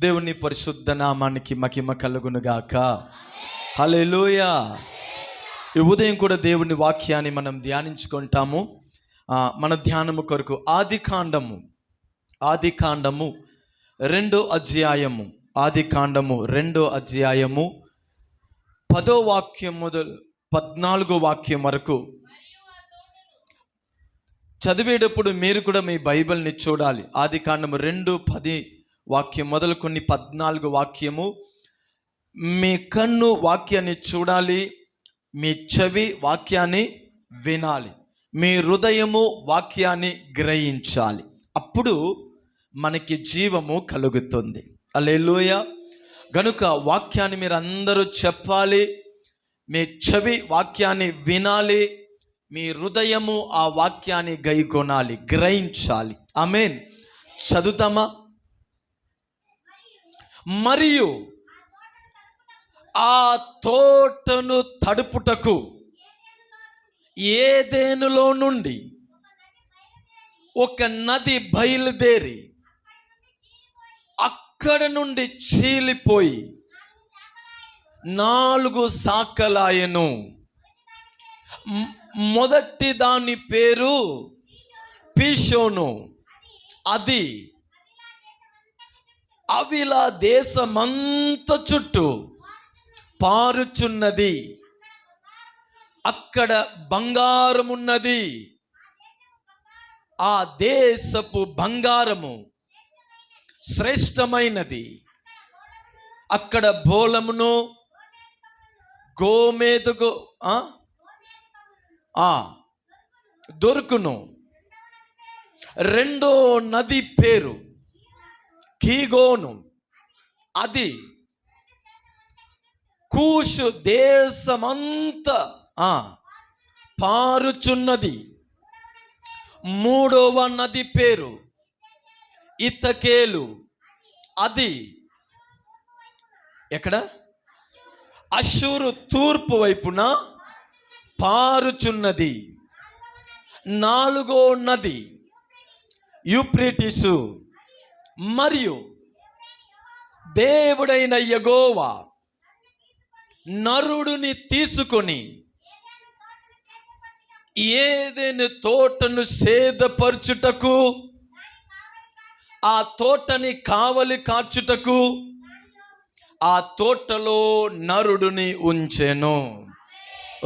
దేవుని పరిశుద్ధ నామానికి మహిమ కలుగునుగాక. హల్లెలూయా. ఈ ఉదయం కూడా దేవుని వాక్యాన్ని మనం ధ్యానించుకుంటాము. మన ధ్యానము కొరకు ఆది కాండము 2వ అధ్యాయము 10వ వాక్యం మొదలు 14వ వాక్యం వరకు చదివేటప్పుడు మీరు కూడా మీ బైబిల్ని చూడాలి. ఆది కాండము 2:10 వాక్యం మొదలుకొని 14 వాక్యము. మీ కన్ను వాక్యాన్ని చూడాలి, మీ చెవి వాక్యాన్ని వినాలి, మీ హృదయము వాక్యాన్ని గ్రహించాలి. అప్పుడు మనకి జీవము కలుగుతుంది. హల్లెలూయా. గనుక వాక్యాన్ని మీరు అందరూ చెప్పాలి, మీ చెవి వాక్యాన్ని వినాలి, మీ హృదయము ఆ వాక్యాన్ని గైకొనాలి, గ్రహించాలి. ఆమేన్. చదువుతామా? మరియు ఆ తోటను తడుపుటకు ఏదెనులో నుండి ఒక నది బయలుదేరి అక్కడ నుండి చీలిపోయి 4 శాఖలాయెను. మొదటి దాని పేరు పీషోను. అది అవిలా దేశమంత చుట్టూ పారుచున్నది. అక్కడ బంగారం ఉన్నది. ఆ దేశపు బంగారము శ్రేష్టమైనది. అక్కడ బోళమును గోమేదకు దొరుకును. రెండో నది పేరు కీగోను. అది కూషు దేశమంతా పారుచున్నది. మూడవ నది పేరు ఇతకేలు. అది ఎక్కడ? అష్షూరు తూర్పు వైపున పారుచున్నది. 4వ నది యూఫ్రటీసు. మరియు దేవుడైన యెహోవా నరుడిని తీసుకొని ఏదెను తోటను సేదపరచుటకు, ఆ తోటని కావలి కాచుటకు ఆ తోటలో నరుడిని ఉంచెను.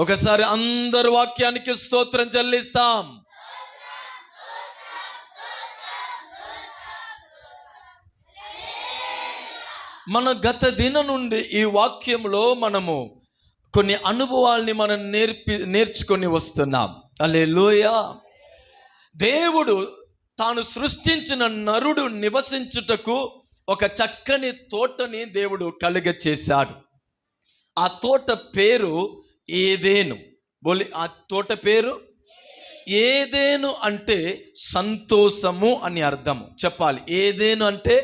ఒకసారి అందరు వాక్యానికి స్తోత్రం చెల్లిస్తాం. మన గత దిన నుండి ఈ వాక్యంలో మనము కొన్ని అనుభవాల్ని మనం నేర్చుకొని వస్తున్నాం. హల్లెలూయా. దేవుడు తాను సృష్టించిన నరుడు నివసించుటకు ఒక చక్కని తోటని దేవుడు కలుగచేశాడు. ఆ తోట పేరు ఏదెను. ఆ తోట పేరు ఏదెను అంటే సంతోషము అని అర్థము. చెప్పాలి, ఏదెను అంటే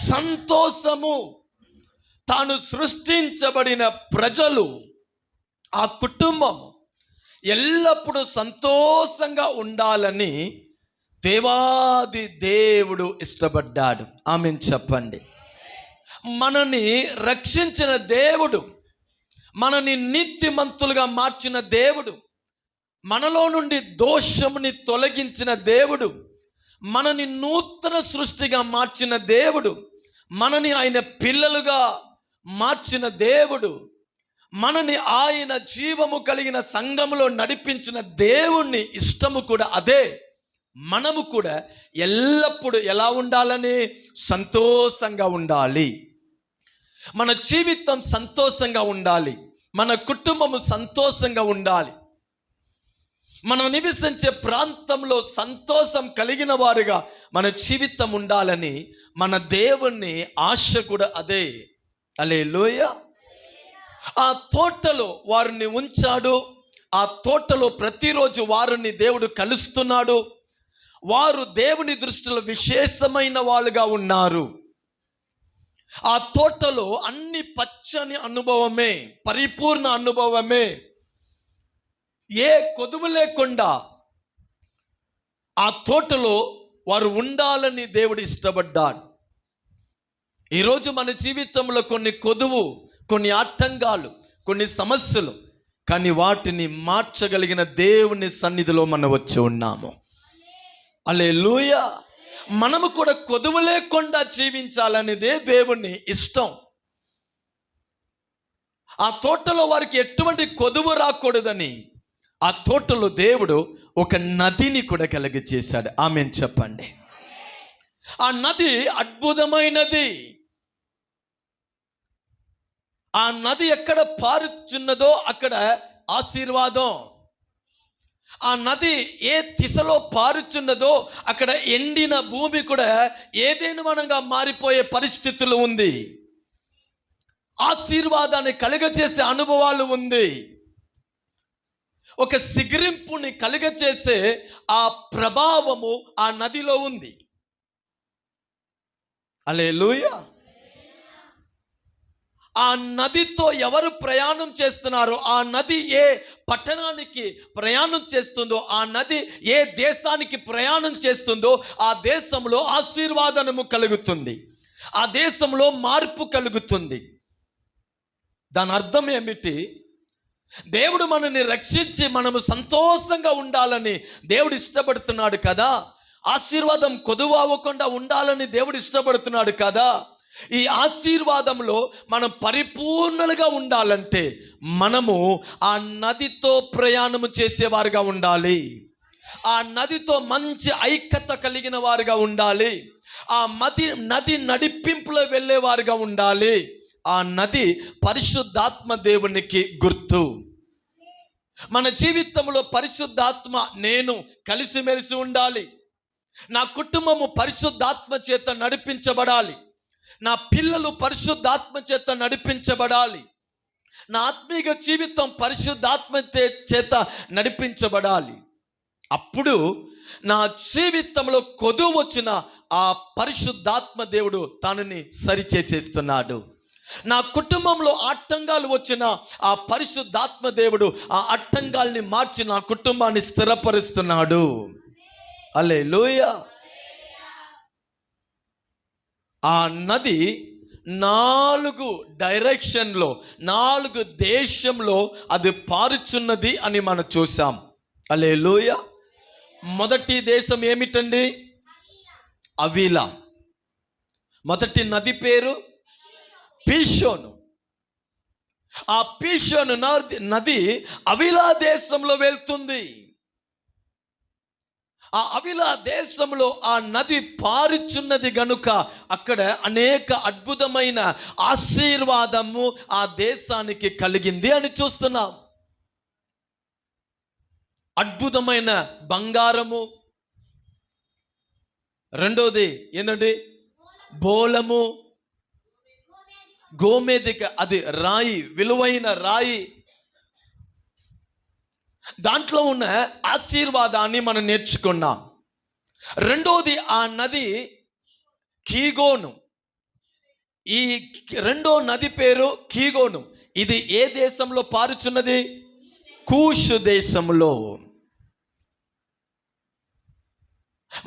సంతోషము. తాను సృష్టించబడిన ప్రజలు, ఆ కుటుంబం ఎల్లప్పుడూ సంతోషంగా ఉండాలని దేవాది దేవుడు ఇష్టపడ్డాడు. ఆమేన్ చెప్పండి. మనని రక్షించిన దేవుడు, మనని నీతిమంతులుగా మార్చిన దేవుడు, మనలో నుండి దోషముని తొలగించిన దేవుడు, మనని నూతన సృష్టిగా మార్చిన దేవుడు, మనని ఆయన పిల్లలుగా మార్చిన దేవుడు, మనని ఆయన జీవము కలిగిన సంఘములో నడిపించిన దేవుణ్ణి ఇష్టము కూడా అదే. మనము కూడా ఎల్లప్పుడూ ఎలా ఉండాలని? సంతోషంగా ఉండాలి. మన జీవితం సంతోషంగా ఉండాలి. మన కుటుంబము సంతోషంగా ఉండాలి. మనం నివసించే ప్రాంతంలో సంతోషం కలిగిన వారుగా మన జీవితం ఉండాలని మన దేవుని ఆశ కూడా అదే. హల్లెలూయా. ఆ తోటలో వారిని ఉంచాడు. ఆ తోటలో ప్రతిరోజు వారిని దేవుడు కలుస్తున్నాడు. వారు దేవుని దృష్టిలో విశేషమైన వాళ్ళుగా ఉన్నారు. ఆ తోటలో అన్ని పచ్చని అనుభవమే, పరిపూర్ణ అనుభవమే. ఏ కొదువు లేకుండా ఆ తోటలో వారు ఉండాలని దేవుడు ఇష్టపడ్డాడు. ఈరోజు మన జీవితంలో కొన్ని కొదువు, కొన్ని ఆటంకాలు, కొన్ని సమస్యలు, కానీ వాటిని మార్చగలిగిన దేవుని సన్నిధిలో మనం వచ్చి ఉన్నాము. హల్లెలూయా. మనము కూడా కొదువు లేకుండా జీవించాలనేదే దేవుని ఇష్టం. ఆ తోటలో వారికి ఎటువంటి కొదువు రాకూడదని ఆ తోటలో దేవుడు ఒక నదిని కూడా కలుగజేశాడు. ఆమేన్ చెప్పండి. ఆ నది అద్భుతమైనది. ఆ నది ఎక్కడ పారుచున్నదో అక్కడ ఆశీర్వాదం. ఆ నది ఏ దిశలో పారుచున్నదో అక్కడ ఎండిన భూమి కూడా ఏదైనా మనంగా మారిపోయే పరిస్థితులు ఉంది. ఆశీర్వాదాన్ని కలుగజేసే అనుభవాలు ఉంది. ఒక సిగిరింపుని కలుగజేసే ఆ ప్రభావము ఆ నదిలో ఉంది. హల్లెలూయా. ఆ నదితో ఎవరు ప్రయాణం చేస్తున్నారో, ఆ నది ఏ పట్టణానికి ప్రయాణం చేస్తుందో, ఆ నది ఏ దేశానికి ప్రయాణం చేస్తుందో ఆ దేశంలో ఆశీర్వాదము కలుగుతుంది, ఆ దేశంలో మార్పు కలుగుతుంది. దాని అర్థం ఏమిటి? దేవుడు మనల్ని రక్షించి మనము సంతోషంగా ఉండాలని దేవుడు ఇష్టపడుతున్నాడు కదా. ఆశీర్వాదం కొదువు అవ్వకుండా ఉండాలని దేవుడు ఇష్టపడుతున్నాడు కదా. ఈ ఆశీర్వాదంలో మనం పరిపూర్ణలుగా ఉండాలంటే మనము ఆ నదితో ప్రయాణము చేసేవారుగా ఉండాలి. ఆ నదితో మంచి ఐక్యత కలిగిన వారుగా ఉండాలి. ఆ నది నడిపింపులో వెళ్ళేవారుగా ఉండాలి. ఆ నది పరిశుద్ధాత్మ దేవునికి గుర్తు. మన జీవితంలో పరిశుద్ధాత్మ నేను కలిసిమెలిసి ఉండాలి. నా కుటుంబము పరిశుద్ధాత్మ చేత నడిపించబడాలి. నా పిల్లలు పరిశుద్ధాత్మ చేత నడిపించబడాలి. నా ఆత్మీయ జీవితం పరిశుద్ధాత్మ చేత నడిపించబడాలి. అప్పుడు నా జీవితంలో కొదువు వచ్చిన ఆ పరిశుద్ధాత్మ దేవుడు తనని సరిచేసేస్తున్నాడు. నా కుటుంబంలో ఆటంకాలు వచ్చిన ఆ పరిశుద్ధాత్మ దేవుడు ఆ ఆటంకాల్ని మార్చి నా కుటుంబాన్ని స్థిరపరుస్తున్నాడు. హల్లెలూయా. ఆ నది 4 డైరెక్షన్లో, 4 దేశంలో అది పారుచున్నది అని మనం చూసాం. హల్లెలూయా. మొదటి దేశం ఏమిటండి? అవిలా. మొదటి నది పేరు పీషోను. ఆ పీషోను నది అవిలా దేశంలో వెళ్తుంది. ఆ అవిలా దేశంలో ఆ నది పారుచున్నది గనుక అక్కడ అనేక అద్భుతమైన ఆశీర్వాదము ఆ దేశానికి కలిగింది అని చూస్తున్నాం. అద్భుతమైన బంగారము, రెండోది ఏంటంటే బోలము, గోమేధిక, అది రాయి, విలువైన రాయి. దాంట్లో ఉన్న ఆశీర్వాదాన్ని మనం నేర్చుకున్నాం. రెండోది ఆ నది కీగోను. ఈ రెండో నది పేరు కీగోను. ఇది ఏ దేశంలో పారుచున్నది? కూషు దేశంలో.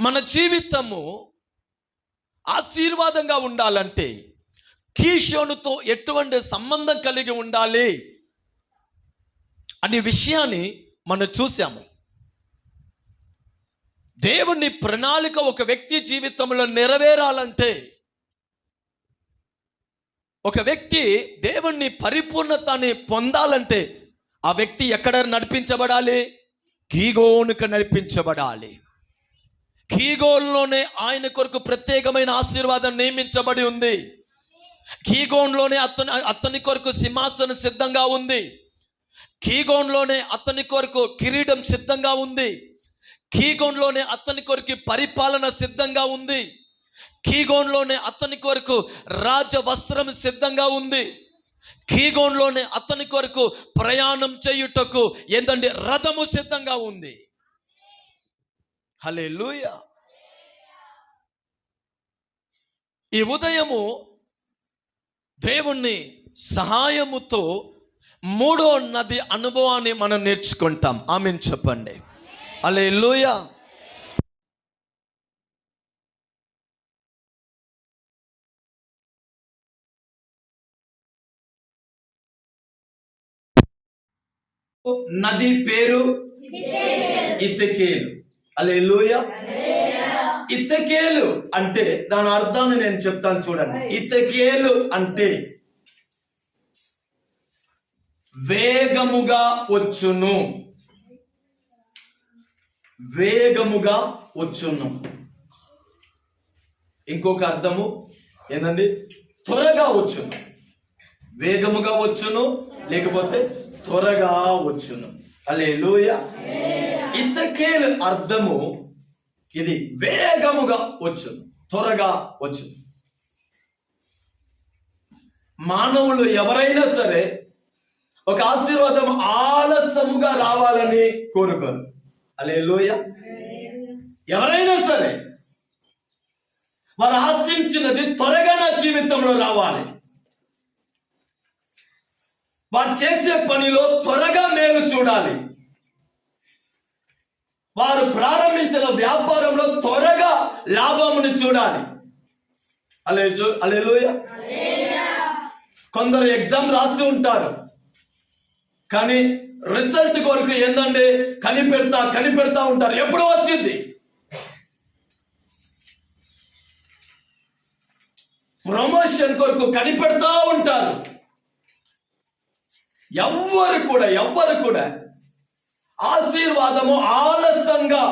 మన జీవితము ఆశీర్వాదంగా ఉండాలంటే కీషోనుతో ఎటువంటి సంబంధం కలిగి ఉండాలి అనే విషయాన్ని మనం చూసాము. దేవుని ప్రణాళిక ఒక వ్యక్తి జీవితంలో నెరవేరాలంటే, ఒక వ్యక్తి దేవుని పరిపూర్ణతని పొందాలంటే ఆ వ్యక్తి ఎక్కడ నడిపించబడాలి? కీగోనుకు నడిపించబడాలి. కీగోన్లోనే ఆయన కొరకు ప్రత్యేకమైన ఆశీర్వాదం నియమించబడి ఉంది. కీగోన్లోనే అతని కొరకు సింహాసనం సిద్ధంగా ఉంది. కీగోన్లోనే అతని కొరకు కిరీటం సిద్ధంగా ఉంది. కీగోన్లోనే అతని కొరకు పరిపాలన సిద్ధంగా ఉంది. కీగోన్లోనే అతని కొరకు రాజ వస్త్రం సిద్ధంగా ఉంది. కీగోన్లోనే అతని కొరకు ప్రయాణం చేయుటకు ఏంటంటే రథము సిద్ధంగా ఉంది. హల్లెలూయా. ఈ ఉదయము దేవుని సహాయముతో 3వ నది అనుభవాన్ని మనం నేర్చుకుంటాం. ఆమేన్ చెప్పండి. హల్లెలూయా. నది పేరు ఇత్తకేలు. హల్లెలూయా. ఇత్తకేలు అంటే దాని అర్థాన్ని నేను చెప్తాను చూడండి. ఇత్తకేలు అంటే వేగముగా వచ్చును, వేగముగా వచ్చును. ఇంకొక అర్థము ఏంటండి? త్వరగా వచ్చును. వేగముగా వచ్చును, లేకపోతే త్వరగా వచ్చును. హల్లెలూయా. ఇత్తకేలు అర్థము ఇది, వేగముగా వచ్చును, త్వరగా వచ్చును. మానవులు ఎవరైనా సరే ఒక ఆశీర్వాదం ఆలస్యముగా రావాలని కోరుకోరు. హల్లెలూయా. ఎవరైనా సరే వారు ఆశించినది త్వరగా నా జీవితంలో రావాలి. వారు చేసే పనిలో త్వరగా మేలు చూడాలి. వారు ప్రారంభించిన వ్యాపారంలో త్వరగా లాభమును చూడాలి. హల్లెలూయా. కొందరు ఎగ్జామ్ రాసి ఉంటారు, కానీ రిజల్ట్ కొరకు ఏందండి కనిపెడతా ఉంటారు. ఎప్పుడు వచ్చింది? ప్రమోషన్ కొరకు కనిపెడతా ఉంటారు. ఎవ్వరు కూడా ఆశీర్వాదము ఆలస్యంగా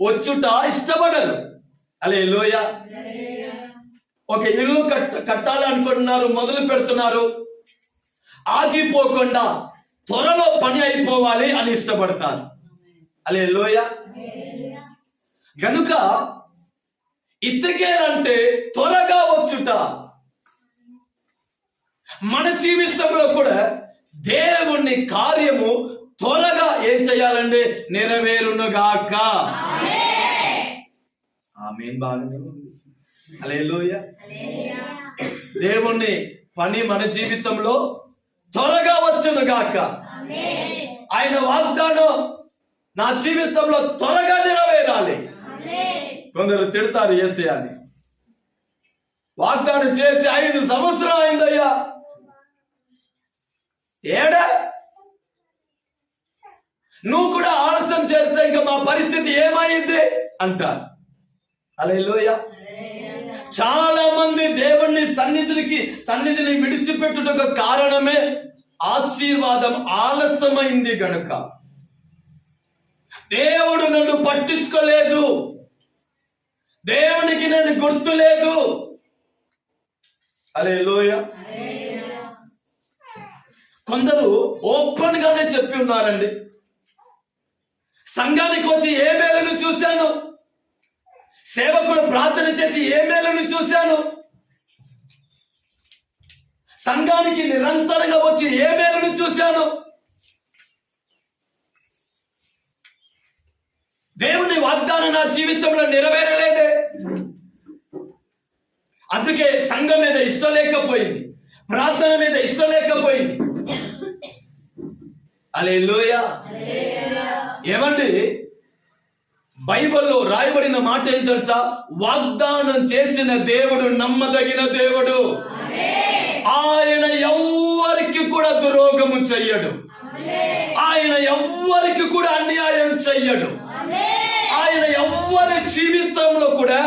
వచ్చుట ఇష్టపడరు. హల్లెలూయా. ఒక ఇల్లు కట్టాలనుకుంటున్నారు, మొదలు పెడుతున్నారు, ఆగిపోకుండా త్వరలో పని అయిపోవాలి అని ఇష్టపడతారు. హల్లెలూయా. గనుక ఇత్తకేలంటే త్వరగా వచ్చుట. మన జీవితంలో కూడా దేవుని కార్యము త్వరగా ఏం చేయాలండి? నెరవేరునుగాక. ఆమేన్. బాగానే ఉంది. హల్లెలూయా. దేవుని పని మన జీవితంలో త్వరగా వచ్చునుగాక. ఆయన వాగ్దానం నా జీవితంలో త్వరగా నెరవేరాలి. కొందరు తిడతారు యేసయ్య అని. వాగ్దానం చేసి 5 సంవత్సరాలు అయిందయ్యా, ఏడా నువ్వు కూడా ఆలస్యం చేస్తే ఇంకా మా పరిస్థితి ఏమైంది అంటారు. హల్లెలూయా. చాలా మంది దేవుని సన్నిధిని విడిచిపెట్టుటకు కారణమే ఆశీర్వాదం ఆలస్యమైంది గనుక. దేవుడు నన్ను పట్టించుకోలేదు, దేవునికి నేను గుర్తు లేదు. హల్లెలూయా. కొందరు ఓపెన్ గానే చెప్పి ఉన్నారండి, సంఘానికి వచ్చి ఏ మేలును చూశాను, సేవకుడు ప్రార్థన చేసి ఏ మేలును చూశాను, సంఘానికి నిరంతరంగా వచ్చి ఏ మేలును చూశాను, దేవుని వాగ్దానం నా జీవితంలో నెరవేరలేదే. అందుకే సంఘం మీద ఇష్టం లేకపోయింది, ప్రార్థన మీద ఇష్టం లేకపోయింది. హల్లెలూయా. ఏమండి, బైబిల్లో రాయబడిన మాట ఏం తెలుసా? వాగ్దానం చేసిన దేవుడు నమ్మదగిన దేవుడు. ఆయన ఎవ్వరికి కూడా దురోగము చెయ్యడు, ఆయన ఎవ్వరికి కూడా అన్యాయం చెయ్యడు. ఆయన ఎవ్వరి జీవితంలో కూడా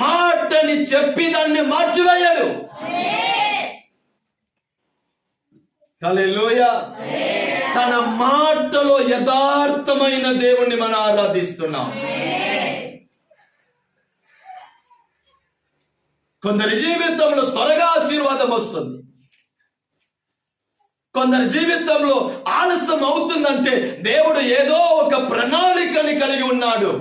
మాటని చెప్పి దాన్ని మార్చివేయడు. హల్లెలూయా. తన మాటలో యథార్థమైన దేవుణ్ణి మనం ఆరాధిస్తున్నాం. కొందరి జీవితంలో త్వరగా ఆశీర్వాదం వస్తుంది, కొందరి జీవితంలో ఆలస్యం అవుతుందంటే దేవుడు ఏదో ఒక ప్రణాళికని కలిగి ఉన్నాడు.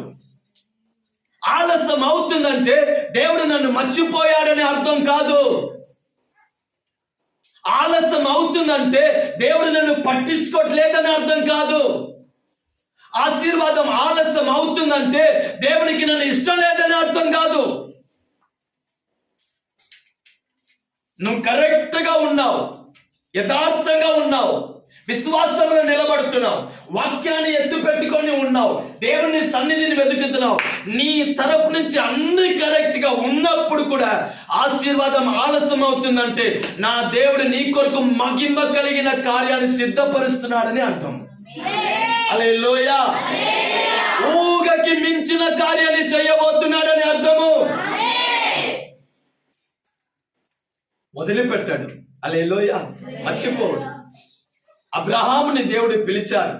ఆలస్యం అవుతుందంటే దేవుడు నన్ను మర్చిపోయాడని అర్థం కాదు. ఆలస్యం అవుతుందంటే దేవుడు నన్ను పట్టించుకోవట్లేదని అర్థం కాదు. ఆశీర్వాదం ఆలస్యం అవుతుందంటే దేవునికి నన్ను ఇష్టం లేదని అర్థం కాదు. నువ్వు కరెక్ట్ గా ఉన్నావు, యథార్థంగా ఉన్నావు, విశ్వాసంలో నిలబడుతున్నావు, వాక్యాన్ని ఎత్తు పెట్టుకొని ఉన్నావు, దేవుని సన్నిధిని వెతుకుతున్నావు, నీ తరపు నుంచి అన్ని కరెక్ట్ గా ఉన్నప్పుడు కూడా ఆశీర్వాదం ఆలస్యం అవుతుందంటే నా దేవుడు నీ కొరకు మహిమ కలిగిన కార్యాన్ని సిద్ధపరుస్తున్నాడని అర్థం. హల్లెలూయా. ఊగకి మించిన కార్యాన్ని చేయబోతున్నాడని అర్థము. వదిలిపెట్టాడు. హల్లెలూయా. మర్చిపోడు. అబ్రహాముని దేవుడు పిలిచాడు.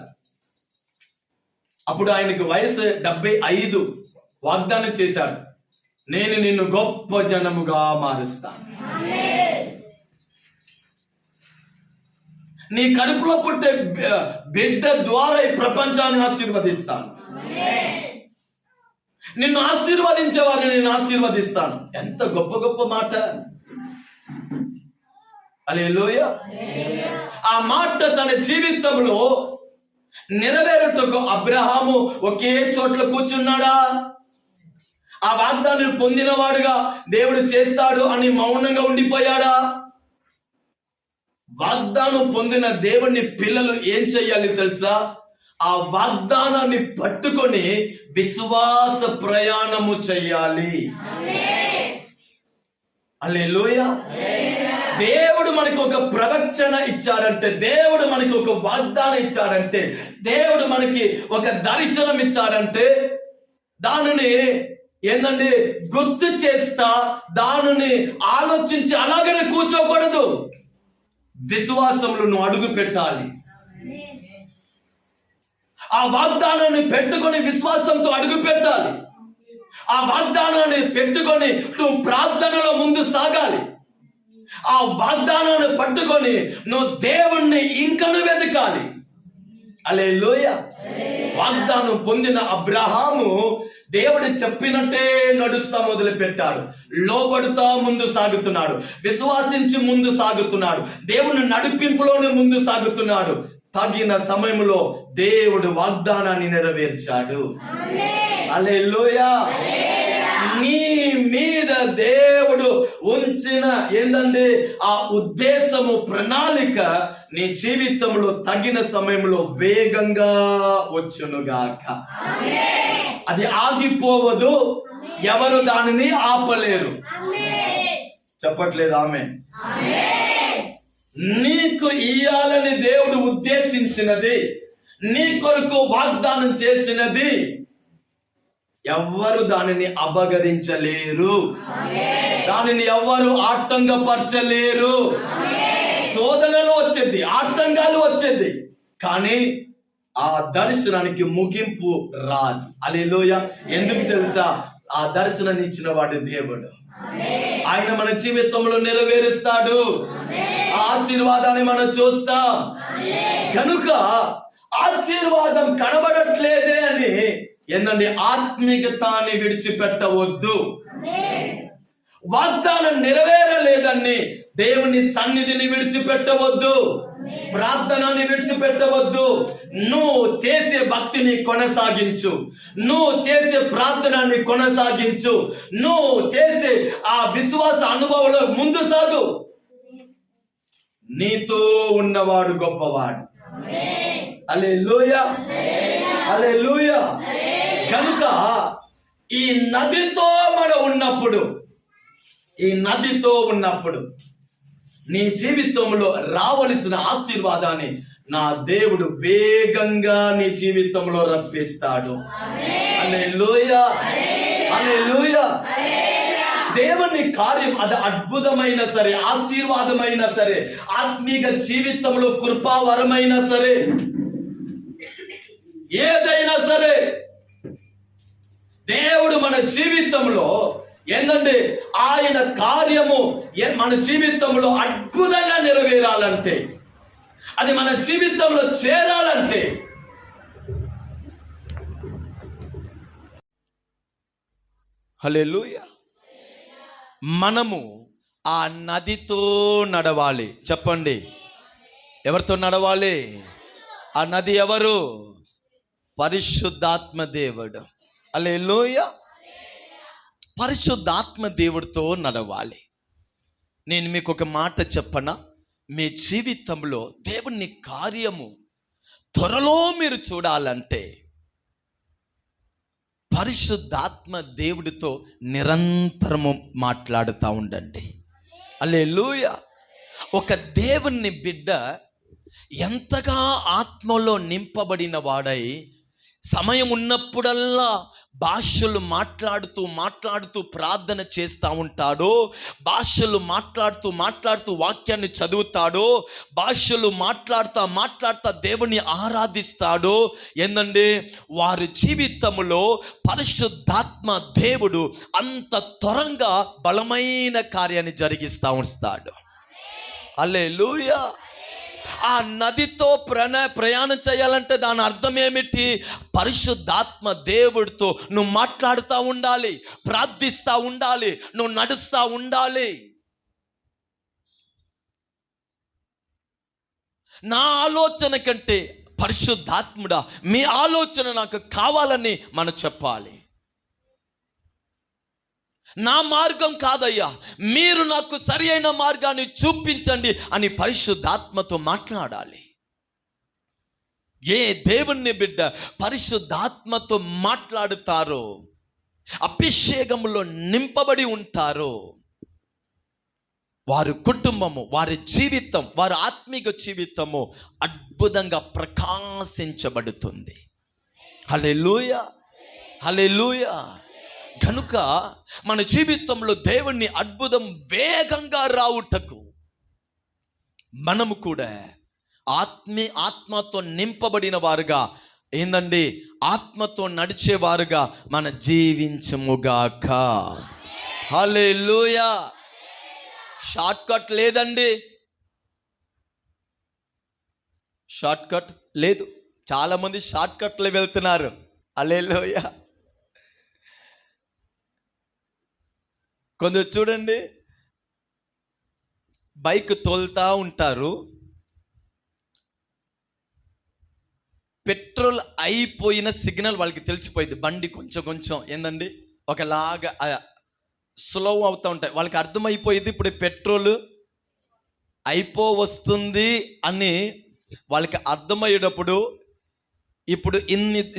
అప్పుడు ఆయనకు వయసు 75. వాగ్దానం చేశాడు, నేను నిన్ను గొప్ప జనముగా మారుస్తాను, నీ కడుపులో పుట్టే బిడ్డ ద్వారా ఈ ప్రపంచాన్ని ఆశీర్వదిస్తాను, నిన్ను ఆశీర్వదించే వారిని నేను ఆశీర్వదిస్తాను. ఎంత గొప్ప గొప్ప మాట. హల్లెలూయా. ఆ మాట తన జీవితంలో నెరవేరుటకు అబ్రహాము ఒకే చోట్ల కూర్చున్నాడా? ఆ వాగ్దానం పొందినవాడుగా దేవుడు చేస్తాడు అని మౌనంగా ఉండిపోయాడా? వాగ్దానం పొందిన దేవుని పిల్లలు ఏం చెయ్యాలి తెలుసా? ఆ వాగ్దానాన్ని పట్టుకొని విశ్వాస ప్రయాణము చెయ్యాలి. హల్లెలూయా. దేవుడు మనకి ఒక ప్రవచన ఇచ్చారంటే, దేవుడు మనకి ఒక వాగ్దానం ఇచ్చారంటే, దేవుడు మనకి ఒక దర్శనం ఇచ్చారంటే దానిని ఏందండి గుర్తు చేస్తా, దానిని ఆలోచించి అలాగనే కూర్చోకూడదు. విశ్వాసంలో నువ్వు అడుగు పెట్టాలి. ఆ వాగ్దానాన్ని పెట్టుకొని విశ్వాసంతో అడుగు పెట్టాలి. ఆ వాగ్దానాన్ని పెట్టుకొని నువ్వు ప్రార్థనలో ముందు సాగాలి. ఆ వాగ్దానాన్ని పట్టుకొని నువ్వు దేవుణ్ణి ఇంకను వెతకాలి. హల్లెలూయా. వాగ్దానం పొందిన అబ్రహాము దేవుడు చెప్పినట్టే నడుస్తా మొదలు పెట్టాడు. లోబడుతా ముందు సాగుతున్నాడు, విశ్వాసించి ముందు సాగుతున్నాడు, దేవుని నడిపింపులోనే ముందు సాగుతున్నాడు. తగిన సమయంలో దేవుడు వాగ్దానాన్ని నెరవేర్చాడు. హల్లెలూయా. నీ మీద దేవుడు ఉంచిన ఏందండి ఆ ఉద్దేశము, ప్రణాళిక నీ జీవితంలో తగిన సమయంలో వేగంగా వచ్చునుగాక. అది ఆగిపోవదు, ఎవరు దానిని ఆపలేరు. చెప్పట్లేదు ఆమె. నీకు ఇయ్యాలని దేవుడు ఉద్దేశించినది, నీ కొరకు వాగ్దానం చేసినది ఎవ్వరు దానిని అపగరించలేరు, దానిని ఎవ్వరు ఆటంకపరచలేరు. శోధనలు వచ్చేది, ఆటంకాలు వచ్చేది, కానీ ఆ దర్శనానికి ముగింపు రాదు. హల్లెలూయా. ఎందుకు తెలుసా? ఆ దర్శనాన్ని ఇచ్చిన వాడు దేవుడు. ఆయన మన జీవితంలో నెరవేరుస్తాడు. ఆ ఆశీర్వాదాన్ని మనం చూస్తాం. కనుక ఆశీర్వాదం కనబడట్లేదే అని ఏందండి ఆత్మీయతాన్ని విడిచిపెట్టవద్దు. వాగ్దానం నెరవేరలేదని దేవుని సన్నిధిని విడిచిపెట్టవద్దు, ప్రార్థనని విడిచిపెట్టవద్దు. నువ్వు చేసే భక్తిని కొనసాగించు, నువ్వు చేసే ప్రార్థనని కొనసాగించు, నువ్వు చేసే ఆ విశ్వాస అనుభవంలో ముందు సాగు. నీతో ఉన్నవాడు గొప్పవాడు. హల్లెలూయా. హల్లెలూయా. కనుక ఈ నదితో మనం ఉన్నప్పుడు, ఈ నదితో ఉన్నప్పుడు నీ జీవితంలో రావలసిన ఆశీర్వాదాన్ని నా దేవుడు వేగంగా నీ జీవితంలో రప్పిస్తాడు. హల్లెలూయా. హల్లెలూయా. దేవుని కార్యం అది అద్భుతమైన సరే, ఆశీర్వాదమైన సరే, ఆత్మీయ జీవితంలో కృపావరమైనా సరే, ఏదైనా సరే దేవుడు మన జీవితంలో ఏంటంటే ఆయన కార్యము మన జీవితంలో అద్భుతంగా నెరవేరాలంటే, అది మన జీవితంలో చేరాలంటే హల్లెలూయా మనము ఆ నదితో నడవాలి. చెప్పండి, ఎవరితో నడవాలి? ఆ నది ఎవరు? పరిశుద్ధాత్మ దేవుడు. హల్లెలూయా. పరిశుద్ధాత్మ దేవుడితో నడవాలి. నేను మీకు ఒక మాట చెప్పనా? మీ జీవితంలో దేవుని కార్యము త్వరలో మీరు చూడాలంటే పరిశుద్ధాత్మ దేవుడితో నిరంతరము మాట్లాడుతూ ఉండండి. హల్లెలూయా. ఒక దేవుని బిడ్డ ఎంతగా ఆత్మలో నింపబడిన వాడై సమయం ఉన్నప్పుడల్లా భాషలు మాట్లాడుతూ ప్రార్థన చేస్తూ ఉంటాడో, భాషలు మాట్లాడుతూ వాక్యాన్ని చదువుతాడో, భాషలు మాట్లాడుతా దేవుని ఆరాధిస్తాడో, ఏందండి వారి జీవితంలో పరిశుద్ధాత్మ దేవుడు అంత త్వరగా బలమైన కార్యాన్ని జరిగిస్తూ ఉంటాడు. హల్లెలూయా. ఆ నదితో ప్రయాణం చేయాలంటే దాని అర్థం ఏమిటి? పరిశుద్ధాత్మ దేవుడితో నువ్వు మాట్లాడుతూ ఉండాలి, ప్రార్థిస్తూ ఉండాలి, నువ్వు నడుస్తూ ఉండాలి. నా ఆలోచన కంటే పరిశుద్ధాత్ముడా మీ ఆలోచన నాకు కావాలని మనం చెప్పాలి. నా మార్గం కాదయ్యా, మీరు నాకు సరి అయిన మార్గాన్ని చూపించండి అని పరిశుద్ధాత్మతో మాట్లాడాలి. ఏ దేవుని బిడ్డ పరిశుద్ధాత్మతో మాట్లాడుతారో, అభిషేకంలో నింపబడి ఉంటారో, వారి కుటుంబము, వారి జీవితం, వారి ఆత్మీయ జీవితము అద్భుతంగా ప్రకాశించబడుతుంది. హల్లెలూయా, హల్లెలూయా. కనుక మన జీవితంలో దేవుని అద్భుతం వేగంగా రావుటకు మనము కూడా ఆత్మతో నింపబడిన వారుగా, ఏందండి ఆత్మతో నడిచేవారుగా మన జీవించముగాక. హల్లెలూయా. షార్ట్ కట్ లేదండి, షార్ట్ కట్ లేదు. చాలా మంది షార్ట్ కట్లు వెళ్తున్నారు. హల్లెలూయా. కొందరు చూడండి బైక్ తోలుతా ఉంటారు, పెట్రోల్ అయిపోయిన సిగ్నల్ వాళ్ళకి తెలిసిపోయింది. బండి కొంచెం ఏందండి ఒకలాగా స్లో అవుతూ ఉంటాయి. వాళ్ళకి అర్థమైపోయింది ఇప్పుడు పెట్రోల్ వస్తుంది అని. వాళ్ళకి అర్థమయ్యేటప్పుడు ఇప్పుడు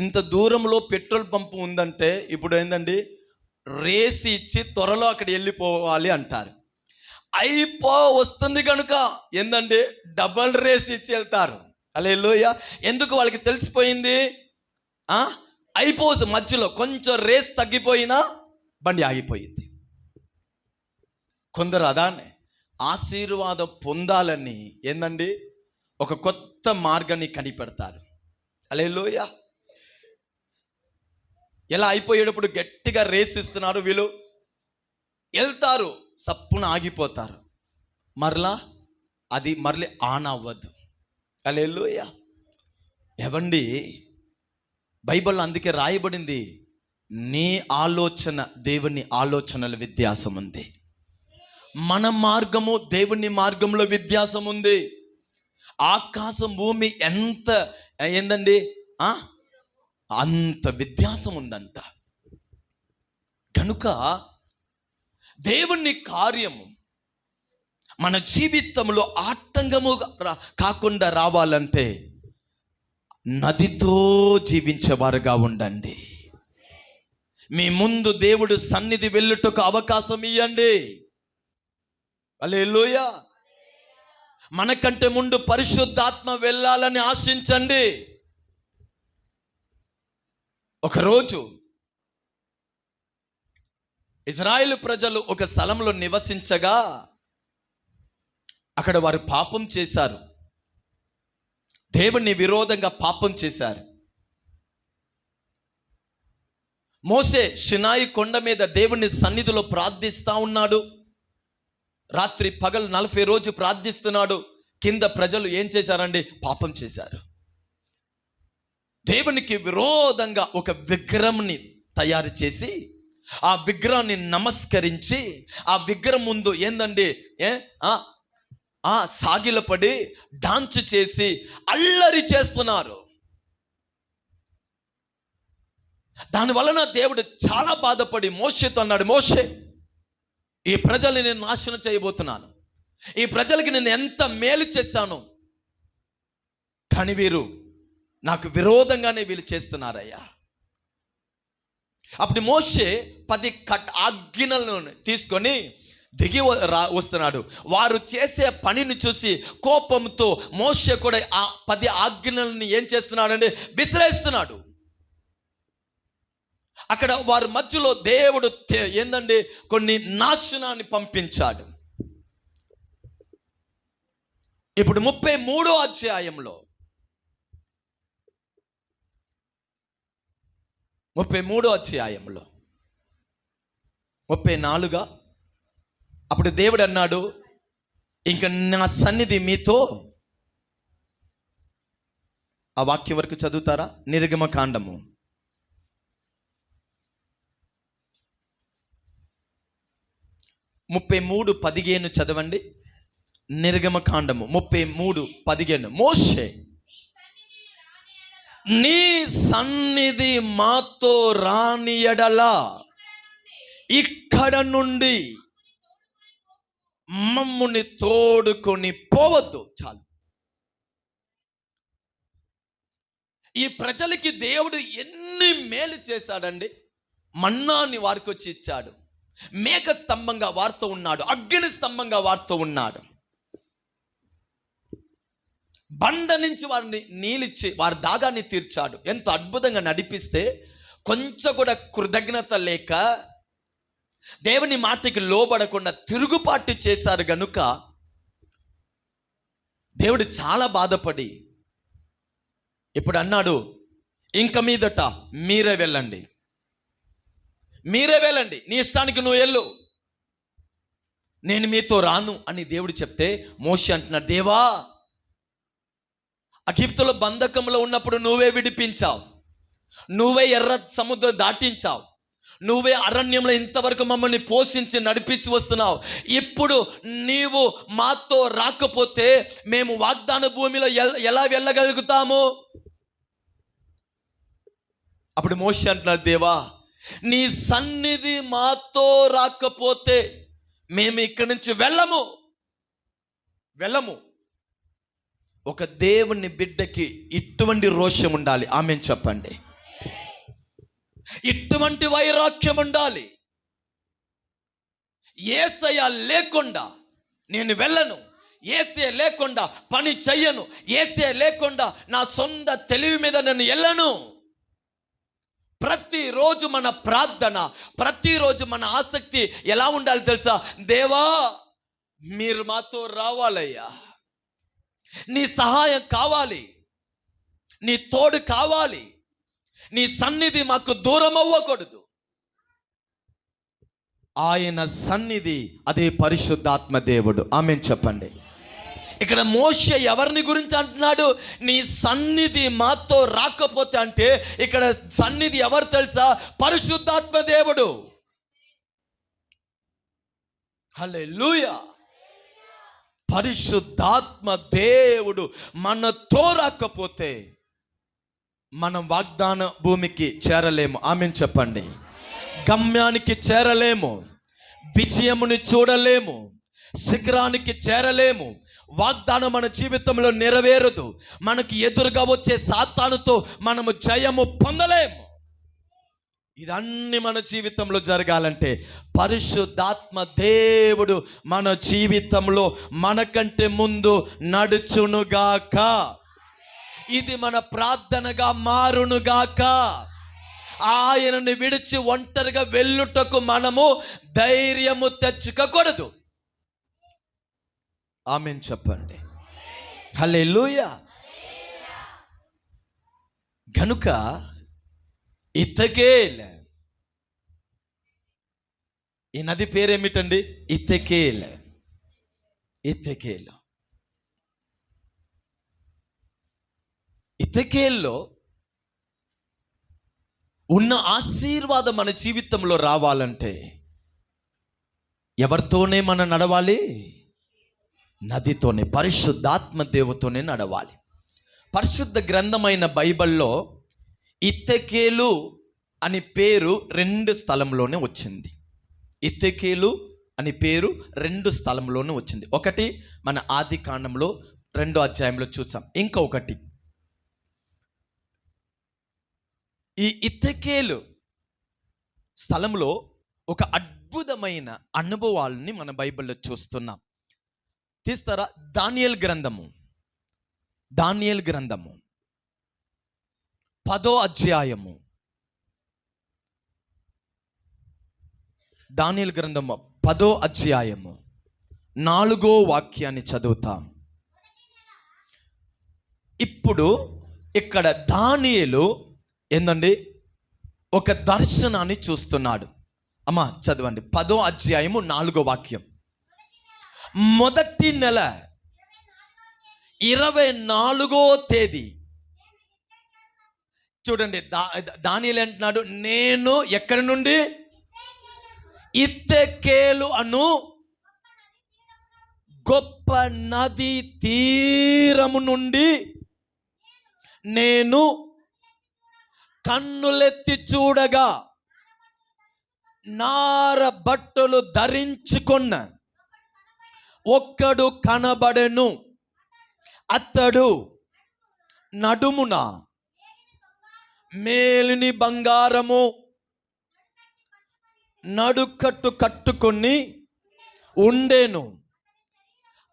ఇంత దూరంలో పెట్రోల్ పంపు ఉందంటే ఇప్పుడు ఏందండి రేస్ ఇచ్చి త్వరలో అక్కడ వెళ్ళిపోవాలి అంటారు. వస్తుంది కనుక ఏందండి డబల్ రేస్ ఇచ్చి వెళ్తారు. హల్లెలూయా. ఎందుకు? వాళ్ళకి తెలిసిపోయింది అయిపోతుంది. మధ్యలో కొంచెం రేస్ తగ్గిపోయినా బండి ఆగిపోయింది. కొందరు అదానే ఆశీర్వాదం పొందాలని ఏందండి ఒక కొత్త మార్గాన్ని కనిపెడతారు. హల్లెలూయా. ఎలా అయిపోయేటప్పుడు గట్టిగా రేస్ ఇస్తున్నారు, వీళ్ళు వెళ్తారు, సప్పున ఆగిపోతారు, మరలా ఆన్ అవ్వదు. హల్లెలూయా. ఏవండి బైబిల్లో అందుకే రాయబడింది, నీ ఆలోచన దేవుని ఆలోచనల వ్యత్యాసం ఉంది, మన మార్గము దేవుని మార్గంలో వ్యత్యాసం ఉంది. ఆకాశం భూమి ఎంత ఏందండి అంత వ్యత్యాసం ఉందంట. కనుక దేవుని కార్యము మన జీవితంలో ఆటంకము కాకుండా రావాలంటే నదితో జీవించేవారుగా ఉండండి. మీ ముందు దేవుడు సన్నిధి వెళ్ళుటకు అవకాశం ఇవ్వండి. హల్లెలూయా. మనకంటే ముందు పరిశుద్ధాత్మ వెళ్ళాలని ఆశించండి. ఒకరోజు ఇజ్రాయేలు ప్రజలు ఒక స్థలంలో నివసించగా అక్కడ వారు పాపం చేశారు, దేవుని విరోధంగా పాపం చేశారు. మోసే షినాయి కొండ మీద దేవుని సన్నిధిలో ప్రార్థిస్తూ ఉన్నాడు. రాత్రి పగలు 40 రోజు ప్రార్థిస్తున్నాడు. కింద ప్రజలు ఏం చేశారండి? పాపం చేశారు. దేవునికి విరోధంగా ఒక విగ్రహాన్ని తయారు చేసి ఆ విగ్రహాన్ని నమస్కరించి ఆ విగ్రహం ముందు ఏందండి సాగిలపడి డాన్స్ చేసి అల్లరి చేస్తున్నారు. దాని వలన దేవుడు చాలా బాధపడి మోషేతో అన్నాడు, మోషే ఈ ప్రజల్ని నేను నాశనం చేయబోతున్నాను, ఈ ప్రజలకి నేను ఎంత మేలు చేశాను, కానీ వీరు నాకు విరోధంగానే వీళ్ళు చేస్తున్నారయ్యా. అప్పుడు మోషే 10 ఆజ్ఞలను తీసుకొని వస్తున్నాడు. వారు చేసే పనిని చూసి కోపంతో మోషే కూడా ఆ 10 ఆజ్ఞలను ఏం చేస్తున్నాడంటే విసిరేస్తున్నాడు. అక్కడ వారి మధ్యలో దేవుడు ఏందండి కొన్ని నాశనాన్ని పంపించాడు. ఇప్పుడు 33వ అధ్యాయంలో 34 అప్పుడు దేవుడు అన్నాడు, ఇంక నా సన్నిధి మీతో, ఆ వాక్యం వరకు చదువుతారా? నిర్గమకాండము 33:15 చదవండి. నిర్గమకాండము 33:15. మోషే, నీ సన్నిధి మాతో రాని యెడల ఇక్కడ నుండి మమ్ముని తోడుకొని పోవద్దు. చాలు. ఈ ప్రజలకి దేవుడు ఎన్ని మేలు చేశాడండి. మన్నాని వారికి వచ్చి ఇచ్చాడు, మేఘ స్తంభంగా వారితో ఉన్నాడు, అగ్ని స్తంభంగా వారితో ఉన్నాడు, బండ నుంచి వారిని నీళ్ళిచ్చి వారి దాగాన్ని తీర్చాడు. ఎంత అద్భుతంగా నడిపిస్తే కొంచెం కూడా కృతజ్ఞత లేక దేవుని మాటకి లోబడకుండా తిరుగుబాటు చేశారు గనుక దేవుడు చాలా బాధపడి ఇప్పుడు అన్నాడు, ఇంక మీదట మీరే వెళ్ళండి, నీ ఇష్టానికి నువ్వు వెళ్ళు, నేను మీతో రాను అని దేవుడు చెప్తే మోషే అంటున్నాడు, దేవా, ఐగుప్తులో బంధకంలో ఉన్నప్పుడు నువ్వే విడిపించావు, నువ్వే ఎర్ర సముద్రం దాటించావు, నువ్వే అరణ్యంలో ఇంతవరకు మమ్మల్ని పోషించి నడిపించి వస్తున్నావు. ఇప్పుడు నీవు మాతో రాకపోతే మేము వాగ్దాన భూమిలో ఎలా వెళ్ళగలుగుతాము? అప్పుడు మోషే అంటున్నాడు, దేవా, నీ సన్నిధి మాతో రాకపోతే మేము ఇక్కడి నుంచి వెళ్ళము. ఒక దేవుని బిడ్డకి ఇటువంటి రోషం ఉండాలి. ఆమేన్ చెప్పండి. ఇటువంటి వైరాగ్యం ఉండాలి. యేసయ్య లేకుండా నేను వెళ్ళను, యేసయ్య లేకుండా పని చెయ్యను, యేసయ్య లేకుండా నా సొంత తెలివి మీద నేను వెళ్ళను. ప్రతిరోజు మన ప్రార్థన, ప్రతిరోజు మన ఆసక్తి ఎలా ఉండాలి తెలుసా? దేవా, మీరు మాతో రావాలయ్యా, నీ సహాయం కావాలి, నీ తోడు కావాలి, నీ సన్నిధి మాకు దూరం అవ్వకూడదు. ఆయన సన్నిధి అదే పరిశుద్ధాత్మ దేవుడు. ఆమేన్ చెప్పండి. ఇక్కడ మోషే ఎవరిని గురించి అంటున్నాడు? నీ సన్నిధి మాతో రాకపోతే అంటే ఇక్కడ సన్నిధి ఎవరు తెలుసా? పరిశుద్ధాత్మ దేవుడు. హల్లెలూయా. పరిశుద్ధాత్మ దేవుడు మనతో రాకపోతే మనం వాగ్దాన భూమికి చేరలేము. ఆమేన్ చెప్పండి. గమ్యానికి చేరలేము, విజయముని చూడలేము, శిఖరానికి చేరలేము, వాగ్దానం మన జీవితంలో నెరవేరదు, మనకి ఎదురుగా వచ్చే సాతానుతో మనము జయము పొందలేము. ఇదన్నీ మన జీవితంలో జరగాలంటే పరిశుద్ధాత్మ దేవుడు మన జీవితంలో మనకంటే ముందు నడుచునుగాక. ఇది మన ప్రార్థనగా మారునుగాక. ఆయనని విడిచి ఒంటరిగా వెళ్ళుటకు మనము ధైర్యము తెచ్చుకోకూడదు. ఆమేన్ చెప్పండి. హల్లెలూయా. గనుక ఇత్తకేల్, ఈ నది పేరేమిటండి? ఇత్తకేల్. ఇత్తకేల్లో ఉన్న ఆశీర్వాదం మన జీవితంలో రావాలంటే ఎవరితోనే మనం నడవాలి? నదితోనే, పరిశుద్ధాత్మ దేవుతోనే నడవాలి. పరిశుద్ధ గ్రంథమైన బైబిల్లో ఇత్తకేలు అని పేరు 2 స్థలంలోనే వచ్చింది. ఇత్తకేలు అని పేరు 2 స్థలంలోనే వచ్చింది. ఒకటి మన ఆది కాండంలో 2వ అధ్యాయంలో చూసాం. ఇంకొకటి ఈ ఇత్తకేలు స్థలంలో ఒక అద్భుతమైన అనుభవాలని మన బైబిల్లో చూస్తున్నాం. తీస్తారా? దానియేలు గ్రంథము 10వ అధ్యాయము. దానియేలు గ్రంథము 10వ అధ్యాయము 4వ వాక్యాన్ని చదువుతాం. ఇప్పుడు ఇక్కడ దానియేలు ఏందండి ఒక దర్శనాన్ని చూస్తున్నాడు. అమ్మా చదవండి, 10వ అధ్యాయము 4వ వాక్యం. మొదటి నెల 24వ తేదీ. చూడండి, దానియేలు అంటున్నాడు, నేను ఎక్కడి నుండి? ఇత్తెకేలు అను గొప్ప నది తీరము నుండి నేను కన్నులెత్తి చూడగా నార బట్టలు ధరించుకున్న ఒక్కడు కనబడెను. అతడు నడుమున మేలిని బంగారము నడుకట్టు కట్టుకొని ఉండేను.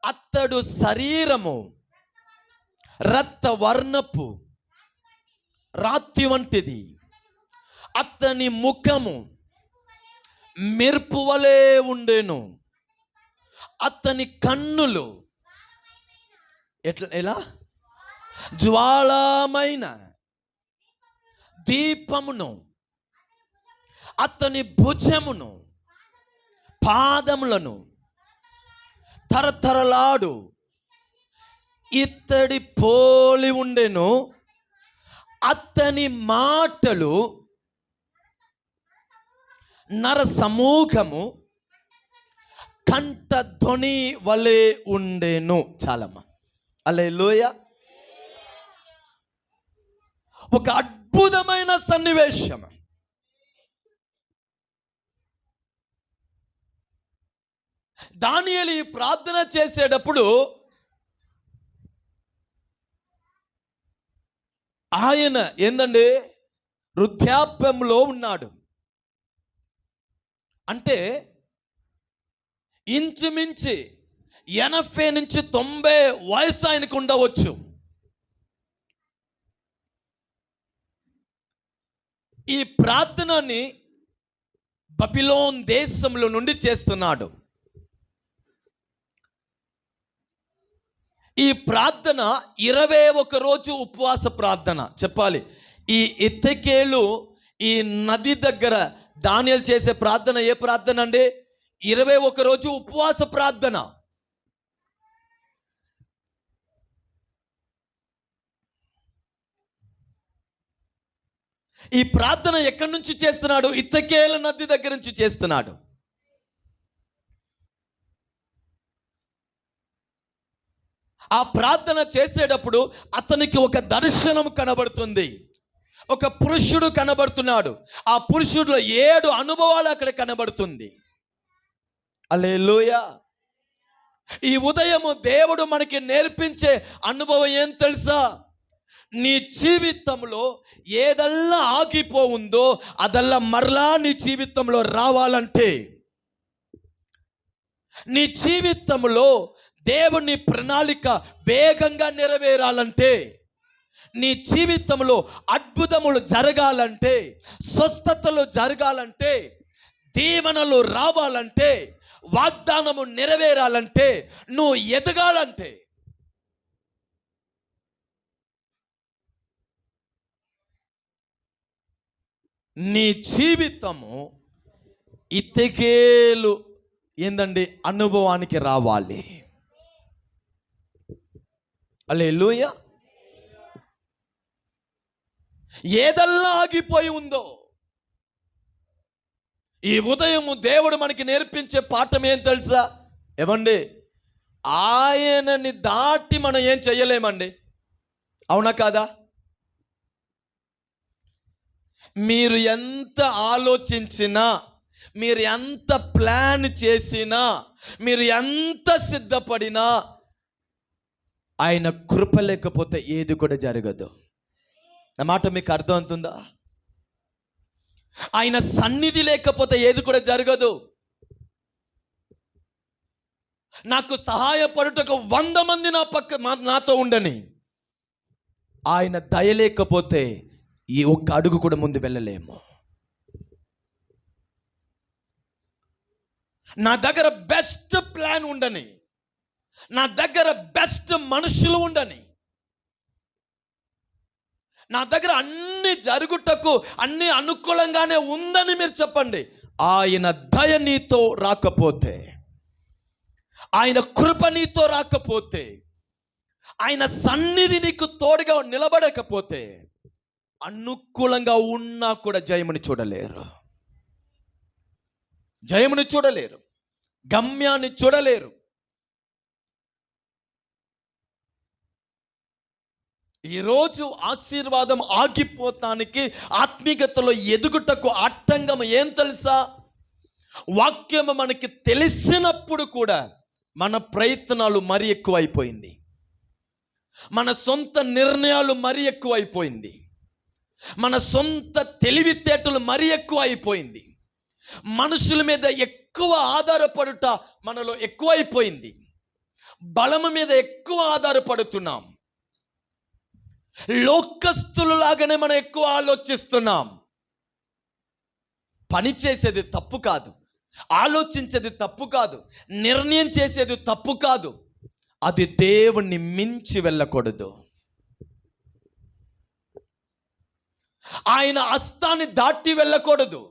అతడు శరీరము రక్తవర్ణపు రాతి వంటిది. అతని ముఖము మెరుపు వలె ఉండేను. అతని కన్నులు ఎలా జ్వాలమైన దీపమును. అతని భుజమును పాదములను తరతరలాడు ఇత్తడి పోలి ఉండెను. అతని మాటలు నర సమూహము కంఠ ధ్వని వలె ఉండెను. చాలమ్మా, హల్లెలూయా. ఒక అద్భుతమైన సన్నివేశం. దానియేలు ఈ ప్రార్థన చేసేటప్పుడు ఆయన ఏందండి వృద్ధాప్యంలో ఉన్నాడు. అంటే ఇంచుమించి 80 నుంచి 90 వయసు ఆయనకు ఉండవచ్చు. ఈ ప్రార్థనని బబిలోన్ దేశంలో నుండి చేస్తున్నాడు. ఈ ప్రార్థన 21 రోజు ఉపవాస ప్రార్థన చెప్పాలి. ఈ ఇత్తెకేలు ఈ నది దగ్గర దానియేలు చేసే ప్రార్థన ఏ ప్రార్థన అండి? 21 రోజు ఉపవాస ప్రార్థన. ఈ ప్రార్థన ఎక్కడి నుంచి చేస్తున్నాడు? ఇత్తెకేలు నది దగ్గర నుంచి చేస్తున్నాడు. ఆ ప్రార్థన చేసేటప్పుడు అతనికి ఒక దర్శనం కనబడుతుంది. ఒక పురుషుడు కనబడుతున్నాడు. ఆ పురుషుడిలో 7 అనుభవాలు అక్కడ కనబడుతుంది. హల్లెలూయా. ఈ ఉదయము దేవుడు మనకి నేర్పించే అనుభవం ఏం తెలుసా? నీ జీవితంలో ఏదల్లా ఆగిపోయిందో అదల్లా మరలా నీ జీవితంలో రావాలంటే, నీ జీవితంలో దేవుని ప్రణాళిక వేగంగా నెరవేరాలంటే, నీ జీవితంలో అద్భుతములు జరగాలంటే, స్వస్థతలు జరగాలంటే, దీవెనలు రావాలంటే, వాగ్దానము నెరవేరాలంటే, నువ్వు ఎదగాలంటే నీ జీవితము ఇత్తెకేలు ఏందండి అనుభవానికి రావాలి. హల్లెలూయా. ఏదల్లా ఆగిపోయి ఉందో ఈ ఉదయము దేవుడు మనకి నేర్పించే పాఠం ఏం తెలుసా? ఏమండి, ఆయనని దాటి మనం ఏం చెయ్యలేమండి. అవునా కాదా? మీరు ఎంత ఆలోచించినా, మీరు ఎంత ప్లాన్ చేసినా, మీరు ఎంత సిద్ధపడినా ఆయన కృప లేకపోతే ఏది కూడా జరగదు. నా మాట మీకు అర్థం అవుతుందా? ఆయన సన్నిధి లేకపోతే ఏది కూడా జరగదు. నాకు సహాయపడుటకు 100 మంది నాతో ఉండని. ఆయన దయ లేకపోతే ఈ ఒక్క అడుగు కూడా ముందు వెళ్ళలేము. నా దగ్గర బెస్ట్ ప్లాన్ ఉండని, నా దగ్గర బెస్ట్ మనుషులు ఉండని, నా దగ్గర అన్ని జరుగుటకు అన్ని అనుకూలంగానే ఉందని మీరు చెప్పండి. ఆయన దయ నీతో రాకపోతే, ఆయన కృప నీతో రాకపోతే, ఆయన సన్నిధి నీకు తోడుగా నిలబడకపోతే, అనుకూలంగా ఉన్నా కూడా జయముని చూడలేరు. జయముని చూడలేరు, గమ్యాన్ని చూడలేరు. ఈరోజు ఆశీర్వాదం ఆగిపోతానికి, ఆత్మీయతలో ఎదుగుటకు ఆటంకం ఏం తెలుసా? వాక్యము మనకి తెలిసినప్పుడు కూడా మన ప్రయత్నాలు మరీ ఎక్కువైపోయింది, మన సొంత నిర్ణయాలు మరీ ఎక్కువైపోయింది, మన సొంత తెలివితేటలు మరీ ఎక్కువ అయిపోయింది, మనుషుల మీద ఎక్కువ ఆధారపడుట మనలో ఎక్కువైపోయింది, బలము మీద ఎక్కువ ఆధారపడుతున్నాం, లోకస్తులలాగానే మనం ఎక్కువ ఆలోచిస్తున్నాం. పని చేసేది తప్పు కాదు, ఆలోచించేది తప్పు కాదు, నిర్ణయం చేసేది తప్పు కాదు. అది దేవుణ్ణి మించి వెళ్ళకూడదు. ఆయన హస్తాన్ని దాటి వెళ్ళకూడదు,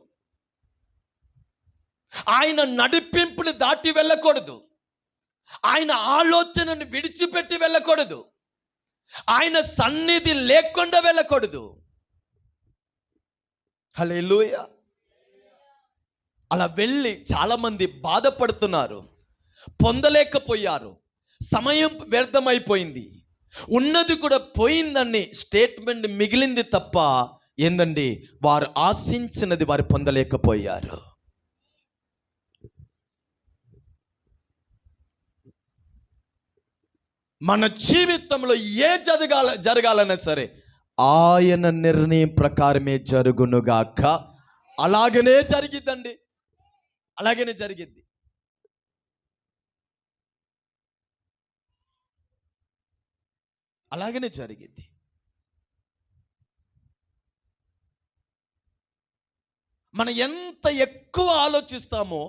ఆయన నడిపింపుని దాటి వెళ్ళకూడదు, ఆయన ఆలోచనను విడిచిపెట్టి వెళ్ళకూడదు, ఆయన సన్నిధి లేకుండా వెళ్ళకూడదు. హల్లెలూయా. అలా వెళ్ళి చాలామంది బాధపడుతున్నారు, పొందలేకపోయారు, సమయం వ్యర్థమైపోయింది, ఉన్నది కూడా పోయిందని స్టేట్మెంట్ మిగిలింది తప్ప ఏందండి, వారు ఆశించినది వారు పొందలేకపోయారు. మన జీవితంలో ఏ జరగాలన్నా సరే ఆయన నిర్ణయం ప్రకారమే జరుగునుగాక. అలాగనే జరిగిద్దండి, అలాగనే జరిగిద్ది. అలాగనే జరిగిద్ది. మనం ఎంత ఎక్కువ ఆలోచిస్తామో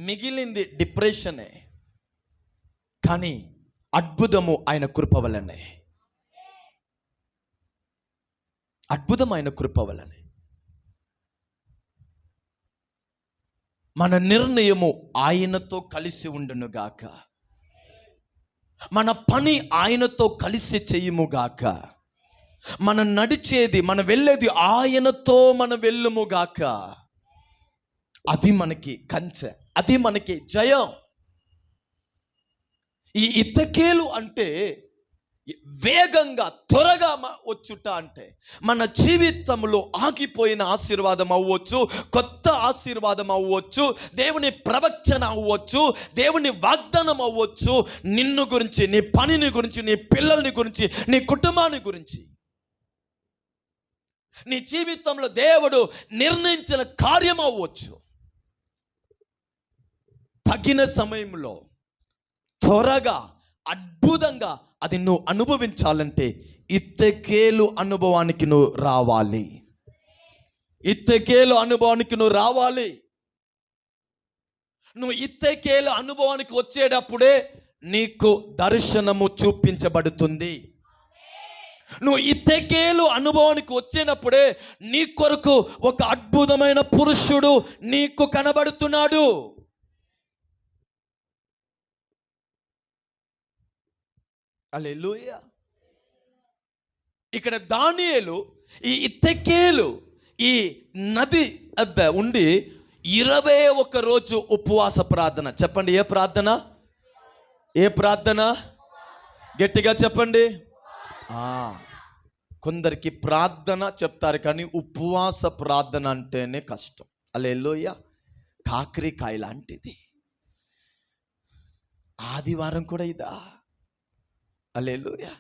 మిగిలింది డిప్రెషనే. కానీ అద్భుతము ఆయన కృప వలనే, అద్భుతం ఆయన కృప వలనే. మన నిర్ణయము ఆయనతో కలిసి ఉండునుగాక, మన పని ఆయనతో కలిసి చెయ్యముగాక, మనం నడిచేది మనం వెళ్ళేది ఆయనతో మనం వెళ్ళుముగాక. అది మనకి కంచె, అది మనకి జయం. ఈ ఇత్తకేలు అంటే వేగంగా త్వరగా వచ్చుట అంటే మన జీవితంలో ఆగిపోయిన ఆశీర్వాదం అవ్వచ్చు, కొత్త ఆశీర్వాదం అవ్వచ్చు, దేవుని ప్రవచన అవ్వచ్చు, దేవుని వాగ్దానం అవ్వచ్చు, నిన్ను గురించి, నీ పనిని గురించి, నీ పిల్లల్ని గురించి, నీ కుటుంబాన్ని గురించి, నీ జీవితంలో దేవుడు నిర్ణయించిన కార్యం అవ్వచ్చు. తగిన సమయంలో త్వరగా అద్భుతంగా అది నువ్వు అనుభవించాలంటే ఇత్తకేలు అనుభవానికి నువ్వు రావాలి. ఇత్తకేలు అనుభవానికి నువ్వు రావాలి. నువ్వు ఇత్తకేలు అనుభవానికి వచ్చేటప్పుడే నీకు దర్శనము చూపించబడుతుంది. నువ్వు ఇత్తకేలు అనుభవానికి వచ్చినప్పుడే నీ కొరకు ఒక అద్భుతమైన పురుషుడు నీకు కనబడుతున్నాడు. హల్లెలూయా. ఇక్కడ దానియేలు ఈ ఇత్తకేలు ఈ నది వద్ద ఉండి 21 రోజు ఉపవాస ప్రార్థన. చెప్పండి, ఏ ప్రార్థన? ఏ ప్రార్థన? గట్టిగా చెప్పండి. కొందరికి ప్రార్థన చెప్తారు కానీ ఉపవాస ప్రార్థన అంటేనే కష్టం. హల్లెలూయా. కాకరకాయ లాంటిది. ఆదివారం కూడా ఇదా? హల్లెలూయా.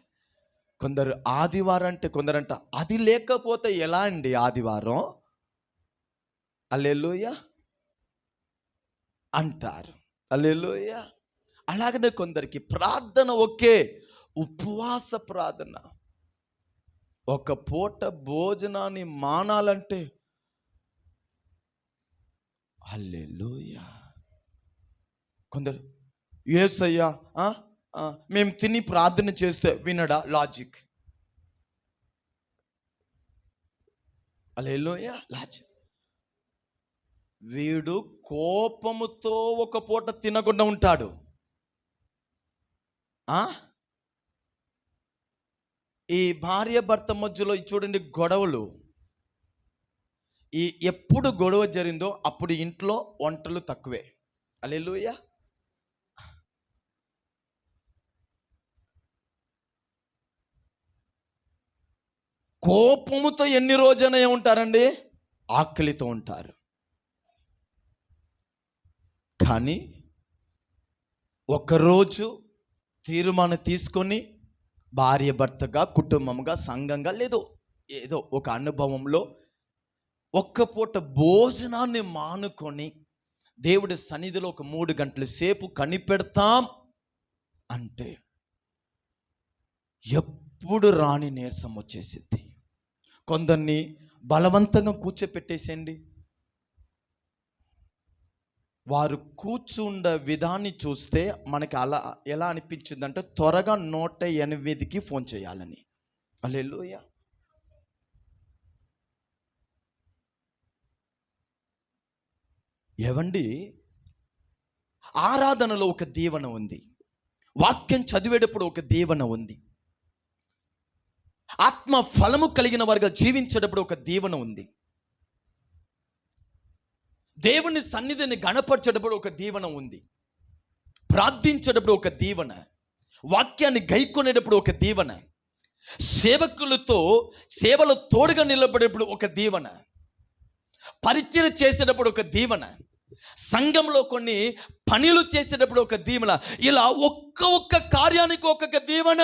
కొందరు ఆదివారం అంటే కొందరంట అది లేకపోతే ఎలా అండి ఆదివారం? హల్లెలూయా అంటారు. హల్లెలూయా. అలాగనే కొందరికి ప్రార్థన ఒకే, ఉపవాస ప్రార్థన. ఒక పూట భోజనాన్ని మానాలంటే హల్లెలూయా. కొందరు యేసయ్యా మేము తిని ప్రార్థన చేస్తే వినడా? లాజిక్. హల్లెలూయా, లాజిక్. వీడు కోపముతో ఒక పూట తినకుండా ఉంటాడు. ఈ భార్య భర్త మధ్యలో చూడండి గొడవలు. ఎప్పుడు గొడవ జరిగిందో అప్పుడు ఇంట్లో వంటలు తక్కువే. హల్లెలూయా. కోపముతో ఎన్ని రోజునే ఉంటారండి? ఆకలితో ఉంటారు. కానీ ఒకరోజు తీర్మానం తీసుకొని భార్య భర్తగా, కుటుంబంగా, సంఘంగా, ఏదో ఒక అనుభవంలో ఒక్క పూట భోజనాన్ని మానుకొని దేవుడి సన్నిధిలో ఒక 3 గంటల సేపు కనిపెడతాం అంటే ఎప్పుడు రాని నీరసం వచ్చేసింది. కొందరిని బలవంతంగా కూర్చోపెట్టేసేయండి. వారు కూర్చుండే విధాన్ని చూస్తే మనకి ఎలా అనిపించిందంటే త్వరగా 108కి ఫోన్ చేయాలని. హల్లెలూయా. ఏవండి, ఆరాధనలో ఒక దీవెన ఉంది, వాక్యం చదివేటప్పుడు ఒక దీవెన ఉంది, ఆత్మ ఫలము కలిగిన వారిగా జీవించేటప్పుడు ఒక దీవెన ఉంది, దేవుని సన్నిధిని గణపరిచేటప్పుడు ఒక దీవెన ఉంది, ప్రార్థించేటప్పుడు ఒక దీవెన, వాక్యాన్ని గైకొనేటప్పుడు ఒక దీవెన, సేవకులతో సేవలో తోడుగా నిలబడేటప్పుడు ఒక దీవెన, పరిచయం చేసేటప్పుడు ఒక దీవెన, సంఘంలో కొన్ని పనులు చేసేటప్పుడు ఒక దీవెన. ఇలా ఒక్కొక్క కార్యానికి ఒక్కొక్క దీవెన,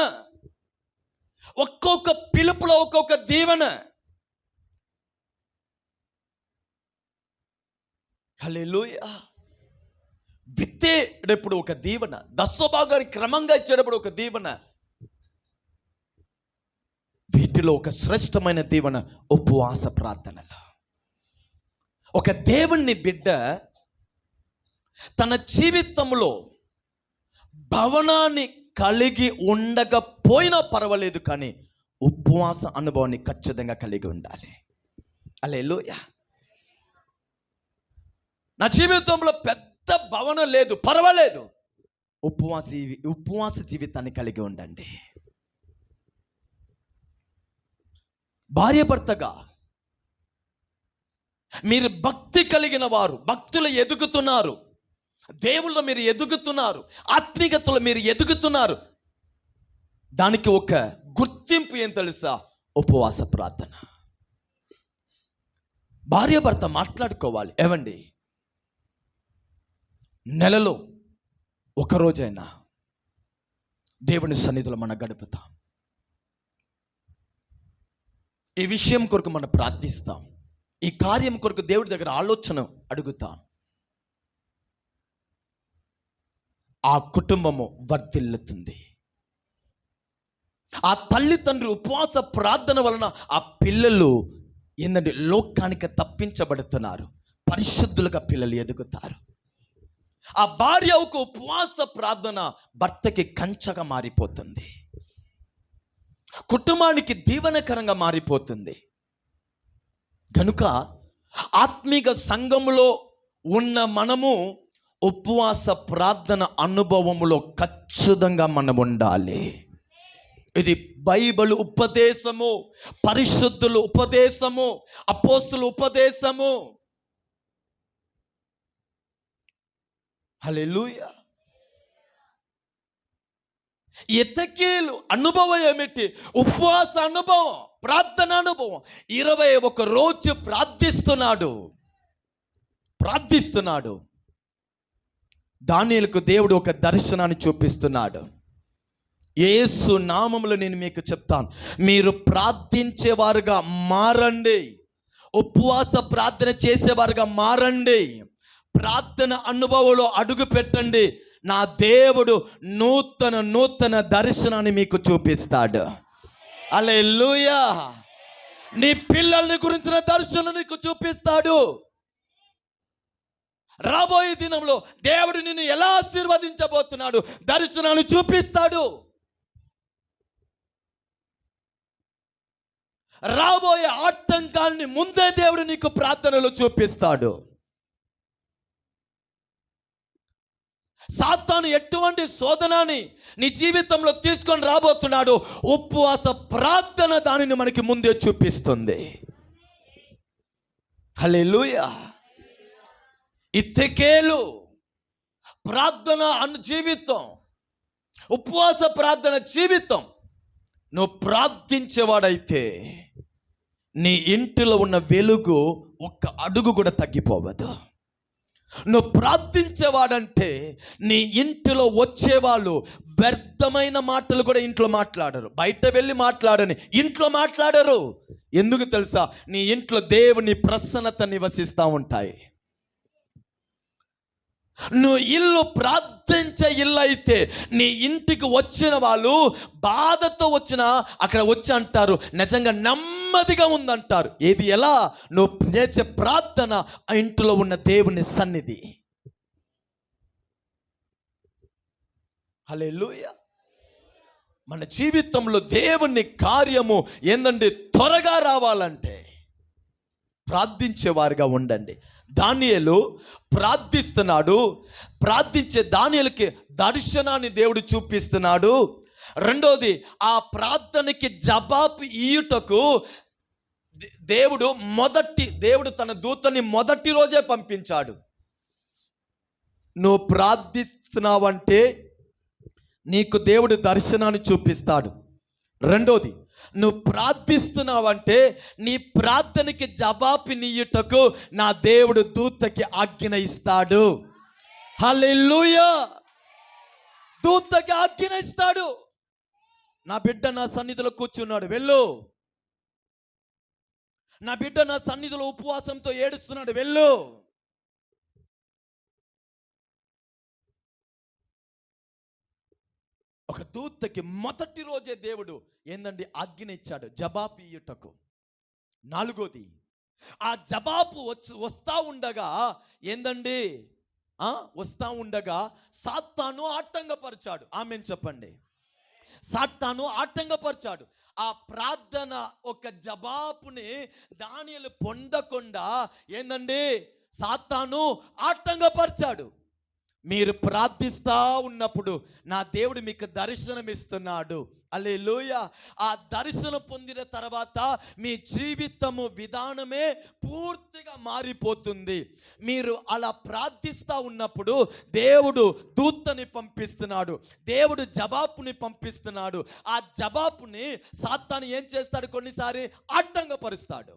ఒక్కొక్క పిలుపులో ఒక్కొక్క దీవెన. హల్లెలూయా. విత్తేటప్పుడు ఒక దీవెన, దశభాగాన్ని క్రమంగా ఇచ్చేటప్పుడు ఒక దీవెన. వీటిలో ఒక శ్రేష్టమైన దీవెన ఉపవాస ప్రార్థనలు. ఒక దేవుని బిడ్డ తన జీవితంలో భవనాన్ని కలిగి ఉండకపోయినా పర్వాలేదు, కానీ ఉపవాస అనుభవాన్ని ఖచ్చితంగా కలిగి ఉండాలి. హల్లెలూయా. నా జీవితంలో పెద్ద భవనం లేదు, పర్వాలేదు, ఉపవాస జీవితాన్ని కలిగి ఉండండి. భార్య భర్తగా మీరు భక్తి కలిగిన వారు, భక్తులు ఎదుగుతున్నారు, దేవుళ్ళు మీరు ఎదుగుతున్నారు, ఆత్మీయతలో మీరు ఎదుగుతున్నారు. దానికి ఒక గుర్తింపు ఏం తెలుసా? ఉపవాస ప్రార్థన. భార్య భర్త మాట్లాడుకోవాలి. ఏవండి, నెలలో ఒకరోజైనా దేవుని సన్నిధిలో మనం గడుపుతాం. ఈ విషయం కొరకు మనం ప్రార్థిస్తాం, ఈ కార్యం కొరకు దేవుడి దగ్గర ఆలోచన అడుగుతాం. ఆ కుటుంబము వర్ధిల్లుతుంది. ఆ తల్లిదండ్రులు ఉపవాస ప్రార్థన వలన ఆ పిల్లలు ఏంటంటే లోకానికి తప్పించబడుతున్నారు, పరిశుద్ధులుగా పిల్లలు ఎదుగుతారు. ఆ భార్య ఒక ఉపవాస ప్రార్థన భర్తకి కంచగా మారిపోతుంది, కుటుంబానికి దీవెనకరంగా మారిపోతుంది. కనుక ఆత్మీయ సంఘములో ఉన్న మనము ఉపవాస ప్రార్థన అనుభవములో ఖచ్చితంగా మనం ఉండాలి. ఇది బైబిల్ ఉపదేశము, పరిశుద్ధుల ఉపదేశము, అపోస్తుల ఉపదేశము. హల్లెలూయా. ఎతకేలు అనుభవం ఏమిటి? ఉపవాస అనుభవం, ప్రార్థన అనుభవం. 21 రోజు ప్రార్థిస్తున్నాడు. దానియేలుకు దేవుడు ఒక దర్శనాన్ని చూపిస్తున్నాడు. యేసు నామములో నేను మీకు చెప్తాను, మీరు ప్రార్థించేవారుగా మారండి, ఉపవాస ప్రార్థన చేసేవారుగా మారండి, ప్రార్థన అనుభవంలో అడుగు పెట్టండి. నా దేవుడు నూతన దర్శనాన్ని మీకు చూపిస్తాడు. హల్లెలూయా. నీ పిల్లల్ని గురించిన దర్శనం నీకు చూపిస్తాడు. రాబోయే దినంలో దేవుడు నిన్ను ఎలా ఆశీర్వదించబోతున్నాడు దర్శనాన్ని చూపిస్తాడు. రాబోయే ఆటంకాల్ని ముందే దేవుడు నీకు ప్రార్థనలో చూపిస్తాడు. సాతాను ఎటువంటి శోధనని నీ జీవితంలో తీసుకొని రాబోతున్నాడు, ఉపవాస ప్రార్థన దానిని మనకి ముందే చూపిస్తుంది. హల్లెలూయా. ఇత్తకేలు ప్రార్థన జీవితం, ఉపవాస ప్రార్థన జీవితం నువ్వు ప్రార్థించేవాడైతే నీ ఇంటిలో ఉన్న వెలుగు ఒక్క అడుగు కూడా తగ్గిపోవదు. నువ్వు ప్రార్థించేవాడంటే నీ ఇంటిలో వచ్చేవాళ్ళు వ్యర్థమైన మాటలు కూడా ఇంట్లో మాట్లాడరు. బయట వెళ్ళి మాట్లాడని ఇంట్లో మాట్లాడరు. ఎందుకు తెలుసా? నీ ఇంట్లో దేవుని ప్రసన్నత నివసిస్తూ ఉంటాయి. నువ్వు ఇల్లు ప్రార్థించే ఇల్లు అయితే నీ ఇంటికి వచ్చిన వాళ్ళు బాధతో వచ్చినా అక్కడ వచ్చి అంటారు నిజంగా నెమ్మదిగా ఉందంటారు. ఏది? ఎలా? నువ్వు చేసే ప్రార్థన ఆ ఇంటిలో ఉన్న దేవుని సన్నిధి. హల్లెలూయా. మన జీవితంలో దేవుని కార్యము ఏందండి? త్వరగా రావాలంటే ప్రార్థించేవారుగా ఉండండి. దానియేలు ప్రార్థిస్తున్నాడు. ప్రార్థించే దానియేలుకి దర్శనాన్ని దేవుడు చూపిస్తున్నాడు. రెండోది, ఆ ప్రార్థనకి జవాబు ఇయ్యుటకు దేవుడు తన దూతని మొదటి రోజే పంపించాడు. నువ్వు ప్రార్థిస్తున్నావంటే నీకు దేవుడు దర్శనాన్ని చూపిస్తాడు. రెండోది, నువ్వు ప్రార్థిస్తున్నావంటే నీ ప్రార్థనకి జవాబునియ్యుటకు నా దేవుడు దూతకి ఆజ్ఞ ఇస్తాడు. హల్లెలూయా. దూతకి ఆజ్ఞ ఇస్తాడు. నా బిడ్డ నా సన్నిధిలో కూర్చున్నాడు, వెళ్ళు. నా బిడ్డ నా సన్నిధిలో ఉపవాసంతో ఏడుస్తున్నాడు, వెళ్ళు. ఒక దూతకి మొదటి రోజే దేవుడు ఏందండి? ఆజ్ఞ ఇచ్చాడు జవాబు ఇయ్యుటకు. నాలుగోది, ఆ జవాబు వస్తా ఉండగా ఏందండి? వస్తా ఉండగా సాతాను ఆటంకపరిచాడు. ఆమేన్ చెప్పండి. సాతాను ఆటంకపరిచాడు. ఆ ప్రార్థన ఒక జవాబుని దానియేలు పొందకుండా ఏందండి? సాతాను ఆటంకపరిచాడు. మీరు ప్రార్థిస్తా ఉన్నప్పుడు నా దేవుడు మీకు దర్శనం ఇస్తున్నాడు. హల్లెలూయా. ఆ దర్శనం పొందిన తర్వాత మీ జీవితము విధానమే పూర్తిగా మారిపోతుంది. మీరు అలా ప్రార్థిస్తూ ఉన్నప్పుడు దేవుడు దూతని పంపిస్తున్నాడు, దేవుడు జవాబుని పంపిస్తున్నాడు. ఆ జవాబుని సాతాను ఏం చేస్తాడు? కొన్నిసారి ఆటంకపరుస్తున్నాడు.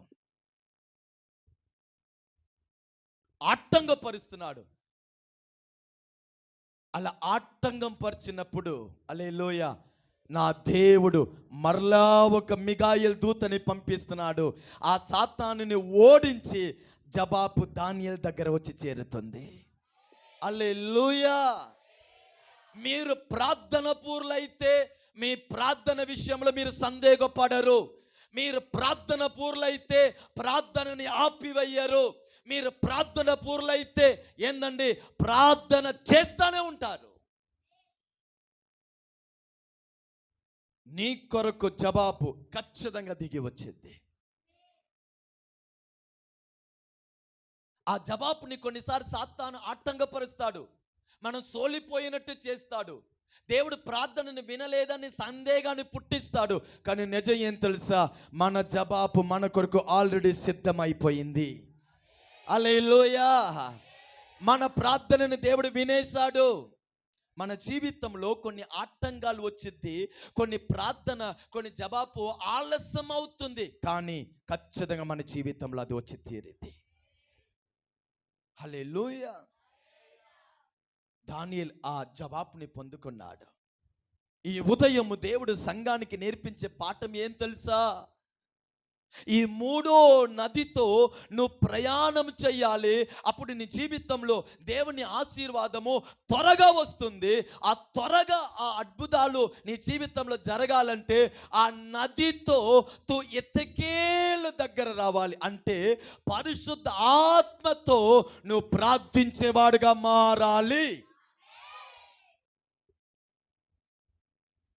అలా ఆటంకం పరిచినప్పుడు హల్లెలూయా, నా దేవుడు మరలా ఒక మిగాయేలు దూతని పంపిస్తున్నాడు. ఆ సాతానుని ఓడించి జవాబు దానియేలు దగ్గర వచ్చి చేరుతుంది. హల్లెలూయా. మీరు ప్రార్థన పూర్లైతే మీ ప్రార్థన విషయంలో మీరు సందేహపడరు. మీరు ప్రార్థన పూర్లైతే ప్రార్థనని ఆపివేయరు. మీరు ప్రార్థన పూర్లైతే ఏందండి? ప్రార్థన చేస్తానే ఉంటారు. నీ కొరకు జవాబు ఖచ్చితంగా దిగి వచ్చింది. ఆ జవాబుని కొన్నిసార్లు సాతాను ఆటంకపరుస్తాడు, మనం సోలిపోయినట్టు చేస్తాడు. దేవుడు ప్రార్థనని వినలేదని సందేహాన్ని పుట్టిస్తాడు. కానీ నిజం ఏం తెలుసా? మన జవాబు మన కొరకు ఆల్రెడీ సిద్ధమైపోయింది. హల్లెలూయా. మన ప్రార్థనని దేవుడు వినేశాడు. మన జీవితంలో కొన్ని ఆటంకాలు వచ్చింది, కొన్ని జవాబు ఆలస్యం అవుతుంది, కానీ ఖచ్చితంగా మన జీవితంలో అది వచ్చి తీరింది. హల్లెలూయా. దానియేలు ఆ జవాబుని పొందుకున్నాడు. ఈ ఉదయం దేవుడు సంఘానికి నేర్పించే పాఠం ఏం తెలుసా? ఈ మూడో నదితో నువ్వు ప్రయాణం చెయ్యాలి. అప్పుడు నీ జీవితంలో దేవుని ఆశీర్వాదము త్వరగా వస్తుంది. ఆ త్వరగా ఆ అద్భుతాలు నీ జీవితంలో జరగాలంటే ఆ నదితో ఎత్తకేలు దగ్గర రావాలి. అంటే పరిశుద్ధ ఆత్మతో నువ్వు ప్రార్థించేవాడుగా మారాలి.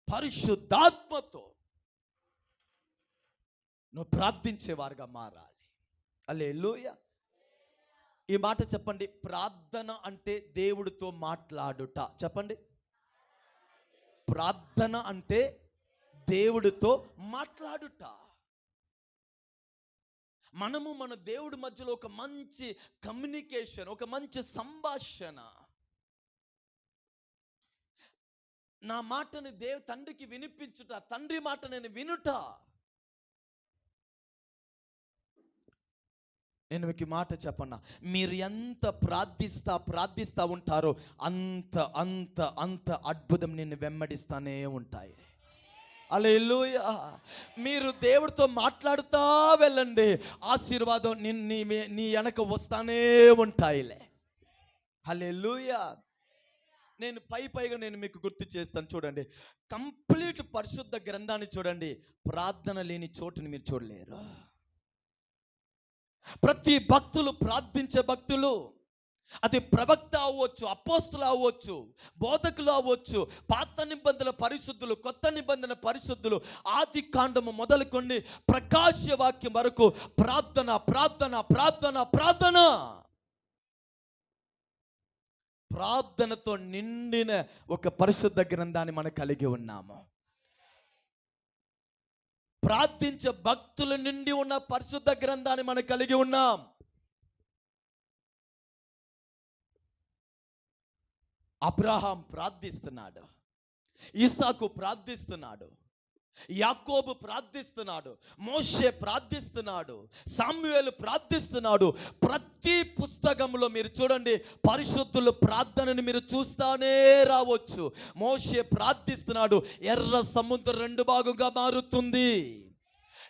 పరిశుద్ధాత్మతో నువ్వు ప్రార్థించేవారుగా మారాలి. హల్లెలూయా. ఈ మాట చెప్పండి. ప్రార్థన అంటే దేవుడితో మాట్లాడుట. చెప్పండి. ప్రార్థన అంటే దేవుడితో మాట్లాడుట. మనము మన దేవుడి మధ్యలో ఒక మంచి కమ్యూనికేషన్, ఒక మంచి సంభాషణ. నా మాటని తండ్రికి వినిపించుట, తండ్రి మాట నేను వినుట. నేను మీకు మాట చెప్పన్నా, మీరు ఎంత ప్రార్థిస్తా ఉంటారో అంత అంత అంత అద్భుతం నిన్ను వెంబడిస్తానే ఉంటాయి. హల్లెలూయా. మీరు దేవుడితో మాట్లాడుతూ వెళ్ళండి, ఆశీర్వాదం నీ వెనక వస్తానే ఉంటాయిలే. హల్లెలూయా. నేను పైగా నేను మీకు గుర్తు చేస్తాను. చూడండి, కంప్లీట్ పరిశుద్ధ గ్రంథాన్ని చూడండి, ప్రార్థన లేని చోటుని మీరు చూడలేరు. ప్రతి భక్తులు ప్రార్థించే భక్తులు, అది ప్రవక్త అవ్వచ్చు, అపోస్తులు అవ్వచ్చు, బోధకులు అవ్వచ్చు, పాత నిబంధన పరిశుద్ధులు, కొత్త నిబంధన పరిశుద్ధులు, ఆది కాండము మొదలుకొని ప్రకాశ వాక్యం వరకు ప్రార్థన ప్రార్థన ప్రార్థన ప్రార్థన. ప్రార్థనతో నిండిన ఒక పరిశుద్ధ గ్రంథాన్ని మనం కలిగి ఉన్నాము. ప్రార్థించే భక్తుల నుండి ఉన్న పరిశుద్ధ గ్రంథాన్ని మనం కలిగి ఉన్నాం. అబ్రహాం ప్రార్థిస్తున్నాడు, ఇస్సాకు ప్రార్థిస్తున్నాడు, యాకోబు ప్రార్థిస్తున్నాడు, మోషే ప్రార్థిస్తున్నాడు, సామ్యుయేలు ప్రార్థిస్తున్నాడు. ప్రతి పుస్తకంలో మీరు చూడండి, పరిశుద్ధుల ప్రార్థనని మీరు చూస్తానే రావచ్చు. మోషే ప్రార్థిస్తున్నాడు, ఎర్ర సముద్రం 2 భాగంగా మారుతుంది.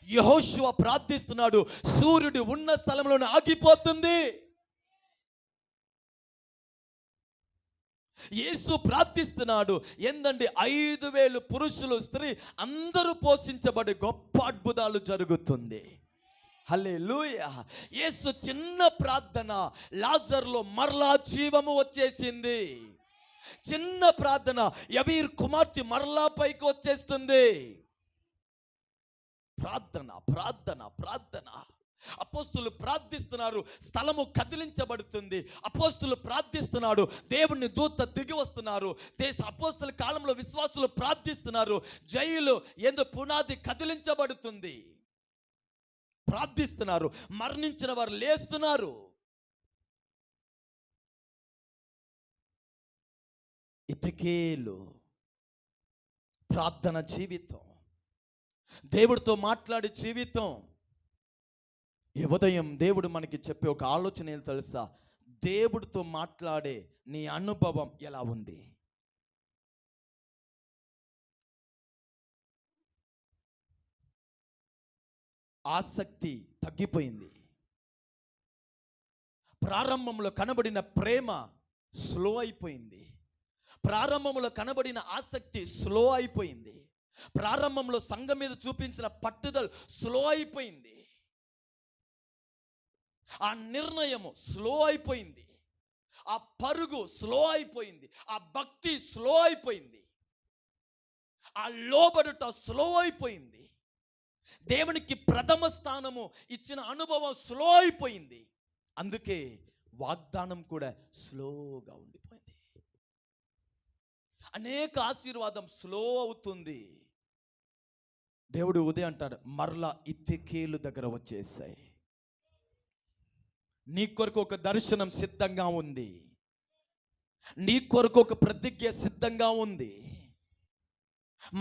యెహోషువ ప్రార్థిస్తున్నాడు, సూర్యుడు ఉన్న స్థలంలోనే ఆగిపోతుంది. యేసు ప్రార్థిస్తున్నాడు, ఏందండి 5,000 పురుషులు, స్త్రీ అందరూ పోషించబడి గొప్ప అద్భుతాలు జరుగుతుంది. హల్లెలూయా. యేసు చిన్న ప్రార్థన, లాజరులో మరలా జీవము వచ్చేసింది. చిన్న ప్రార్థన, యవీర్ కుమార్తె మరలా పైకి వచ్చేస్తుంది. ప్రార్థన ప్రార్థన ప్రార్థన. అపోస్తులు ప్రార్థిస్తున్నారు, స్థలము కదిలించబడుతుంది. అపోస్తులు ప్రార్థిస్తున్నాడు, దేవుని దూత దిగి వస్తున్నారు. అపోస్తుల కాలంలో విశ్వాసులు ప్రార్థిస్తున్నారు, జైలు ఎందు పునాది కదిలించబడుతుంది. ప్రార్థిస్తున్నారు, మరణించిన వారు లేస్తున్నారు. ఇతికేలు ప్రార్థన జీవితం, దేవుడితో మాట్లాడే జీవితం. ఈ ఉదయం దేవుడు మనకి చెప్పే ఒక ఆలోచన ఏం తెలుసా? దేవుడితో మాట్లాడే నీ అనుభవం ఎలా ఉంది? ఆసక్తి తగ్గిపోయింది. ప్రారంభంలో కనబడిన ప్రేమ స్లో అయిపోయింది. ప్రారంభంలో కనబడిన ఆసక్తి స్లో అయిపోయింది. ప్రారంభంలో సంఘం మీద చూపించిన పట్టుదల స్లో అయిపోయింది. ఆ నిర్ణయము స్లో అయిపోయింది. ఆ పరుగు స్లో అయిపోయింది. ఆ భక్తి స్లో అయిపోయింది. ఆ లోబడుట స్లో అయిపోయింది. దేవునికి ప్రథమ స్థానము ఇచ్చిన అనుభవం స్లో అయిపోయింది. అందుకే వాగ్దానం కూడా స్లోగా ఉండిపోయింది. అనేక ఆశీర్వాదం స్లో అవుతుంది. దేవుడు ఉదయం అంటాడు, మరలా ఇతికేలు దగ్గర వచ్చేసాయి. నీ కొరకు ఒక దర్శనం సిద్ధంగా ఉంది. నీ కొరకు ఒక ప్రతిజ్ఞ సిద్ధంగా ఉంది.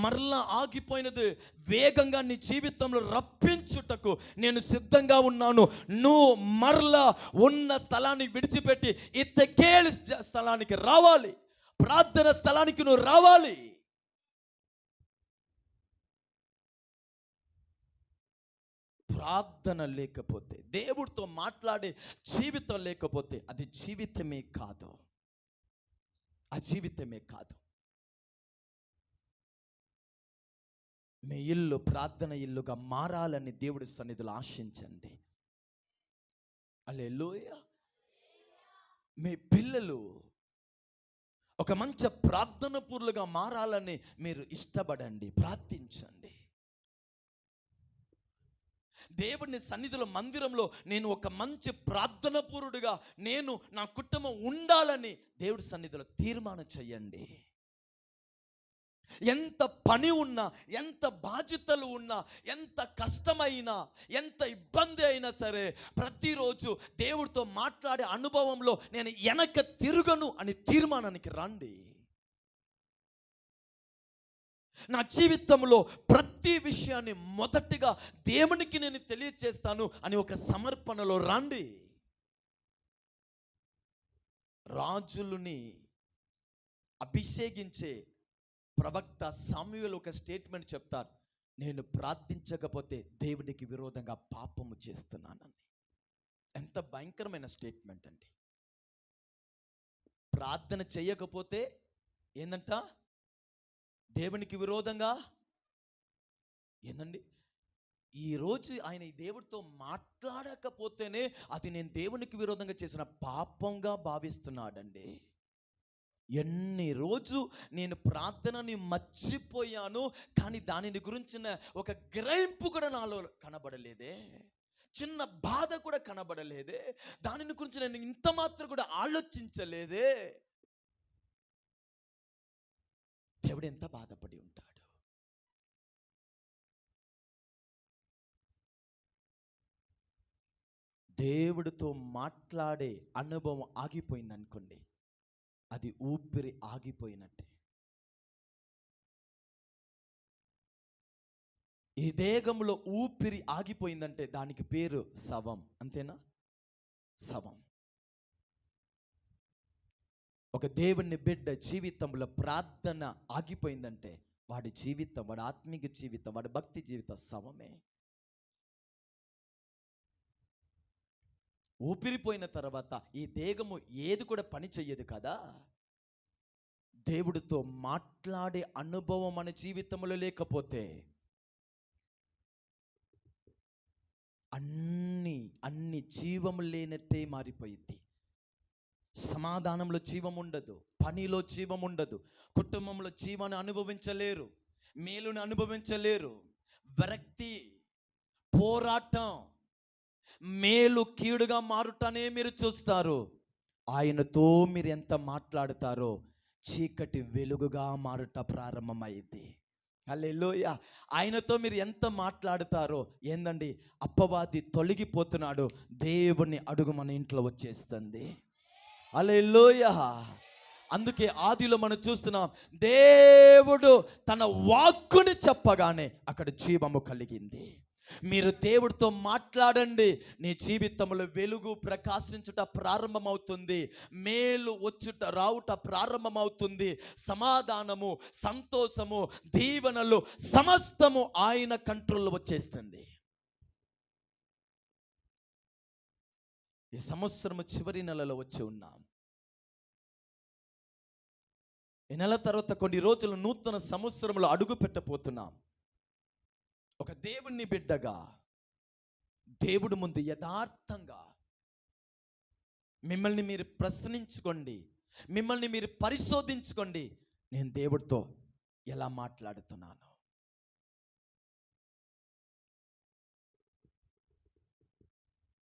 మరలా ఆగిపోయినది వేగంగా నీ జీవితంలో రప్పించుటకు నేను సిద్ధంగా ఉన్నాను. నువ్వు మరలా ఉన్న స్థలాన్ని విడిచిపెట్టి ఇతికేలు స్థలానికి రావాలి. ప్రార్థన స్థలానికి నువ్వు రావాలి. ప్రార్థన లేకపోతే, దేవుడితో మాట్లాడే జీవితం లేకపోతే అది జీవితమే కాదు, ఆ జీవితమే కాదు. మీ ఇల్లు ప్రార్థన ఇల్లుగా మారాలని దేవుడి సన్నిధిలో ఆశించండి. హల్లెలూయా. మీ పిల్లలు ఒక మంచి ప్రార్థన పూర్లుగా మారాలని మీరు ఇష్టపడండి, ప్రార్థించండి. దేవుని సన్నిధిలో, మందిరంలో నేను ఒక మంచి ప్రార్థన పూరుడుగా నేను నా కుటుంబం ఉండాలని దేవుడి సన్నిధిలో తీర్మానం చేయండి. ఎంత పని ఉన్నా, ఎంత బాధ్యతలు ఉన్నా, ఎంత కష్టమైనా, ఎంత ఇబ్బంది అయినా సరే, ప్రతిరోజు దేవుడితో మాట్లాడే అనుభవంలో నేను వెనక తిరగను అని తీర్మానానికి రండి. నా జీవితంలో ప్రతి విషయాన్ని మొదటిగా దేవునికి నేను తెలియచేస్తాను అని ఒక సమర్పణలో రండి. రాజులని అభిషేకించే ప్రవక్త సమూయేలు ఒక స్టేట్మెంట్ చెప్తారు, నేను ప్రార్థించకపోతే దేవునికి విరోధంగా పాపము చేస్తున్నానని. ఎంత భయంకరమైన స్టేట్మెంట్ అండి. ప్రార్థన చేయకపోతే ఏందంట? దేవునికి విరోధంగా. ఏందండి? ఈరోజు ఆయన ఈ దేవుడితో మాట్లాడకపోతేనే అది నేను దేవునికి విరోధంగా చేసిన పాపంగా భావిస్తున్నాడండి. ఎన్ని రోజు నేను ప్రార్థనని మర్చిపోయాను, కానీ దానిని గురించిన ఒక గ్రహింపు కూడా నాలో కనబడలేదే, చిన్న బాధ కూడా కనబడలేదే, దానిని గురించి నేను ఇంత మాత్రం కూడా ఆలోచించలేదే. దేవుడు ఎంత బాధపడి ఉంటాడు. దేవుడితో మాట్లాడే అనుభవం ఆగిపోయింది అనుకోండి, అది ఊపిరి ఆగిపోయినట్టే. ఈ దేహంలో ఊపిరి ఆగిపోయిందంటే దానికి పేరు శవం, అంతేనా? శవం. ఒక దేవుని బిడ్డ జీవితంలో ప్రార్థన ఆగిపోయిందంటే వాడి జీవితం, వాడి ఆత్మీయ జీవితం, వాడి భక్తి జీవితం శవమే. ఊపిరిపోయిన తర్వాత ఈ దేహము ఏది కూడా పని చెయ్యదు కదా. దేవుడితో మాట్లాడే అనుభవం మన జీవితంలో లేకపోతే అన్ని జీవం లేనట్టే మారిపోయింది. సమాధానంలో జీవం ఉండదు, పనిలో జీవం ఉండదు, కుటుంబంలో జీవాన్ని అనుభవించలేరు, మేలుని అనుభవించలేరు. విరక్తి, పోరాటం, మేలు కీడుగా మారుటనే మీరు చూస్తారు. ఆయనతో మీరు ఎంత మాట్లాడతారో చీకటి వెలుగుగా మారుట ప్రారంభమైంది. హల్లెలూయా. ఆయనతో మీరు ఎంత మాట్లాడతారో ఏందండి, అపవాది తొలగిపోతున్నాడు, దేవుని అడుగు మన ఇంట్లో వచ్చేస్తుంది. హల్లెలూయా. అందుకే ఆదిలో మనం చూస్తున్నాం, దేవుడు తన వాక్కుని చెప్పగానే అక్కడ జీవము కలిగింది. మీరు దేవుడితో మాట్లాడండి, నీ జీవితంలో వెలుగు ప్రకాశించుట ప్రారంభమవుతుంది, మేలు వచ్చుట రావుట ప్రారంభమవుతుంది, సమాధానము, సంతోషము, దీవెనలు సమస్తము ఆయన కంట్రోల్లో వచ్చేస్తుంది. ఈ సంవత్సరము చివరి నెలలో వచ్చి ఉన్నాం. ఈ నెల తర్వాత కొన్ని రోజులు నూతన సంవత్సరంలో అడుగు పెట్టబోతున్నాం. ఒక దేవుని బిడ్డగా దేవుడి ముందు యథార్థంగా మిమ్మల్ని మీరు ప్రశ్నించుకోండి, మిమ్మల్ని మీరు పరిశోధించుకోండి. నేను దేవుడితో ఎలా మాట్లాడుతున్నాను?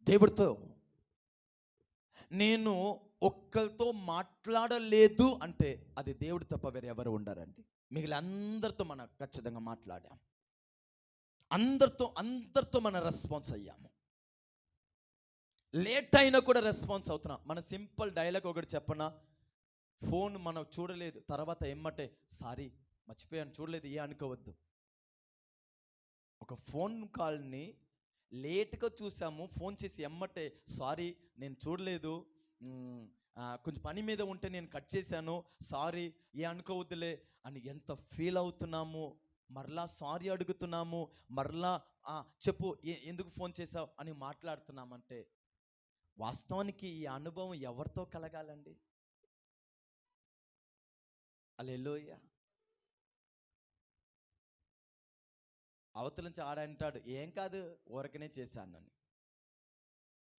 దేవుడితో నేను ఒక్కరితో మాట్లాడలేదు అంటే అది దేవుడు తప్ప వేరే ఎవరు ఉండరండి. మిగిలిన అందరితో మనం ఖచ్చితంగా మాట్లాడాం, అందరితో మనం రెస్పాన్స్ అయ్యాము. లేట్ అయినా కూడా రెస్పాన్స్ అవుతున్నాం. మన సింపుల్ డైలాగ్ ఒకటి చెప్పనా, ఫోన్ మనం చూడలేదు, తర్వాత ఎమ్మటే సారీ మర్చిపోయాను చూడలేదు ఏ అనుకోవద్దు. ఒక ఫోన్ కాల్ని లేట్గా చూసాము, ఫోన్ చేసి ఎమ్మటే సారీ నేను చూడలేదు, కొంచెం పని మీద ఉంటే నేను కట్ చేశాను, సారీ ఏ అనుకోవద్దులే అని ఎంత ఫీల్ అవుతున్నాము. మరలా సారీ అడుగుతున్నాము, మరలా చెప్పు ఎందుకు ఫోన్ చేసావు అని మాట్లాడుతున్నామంటే వాస్తవానికి ఈ అనుభవం ఎవరితో కలగాలండి? హల్లెలూయా. అవతల నుంచి ఆడంటాడు, ఏం కాదు ఊరకనే చేశానని.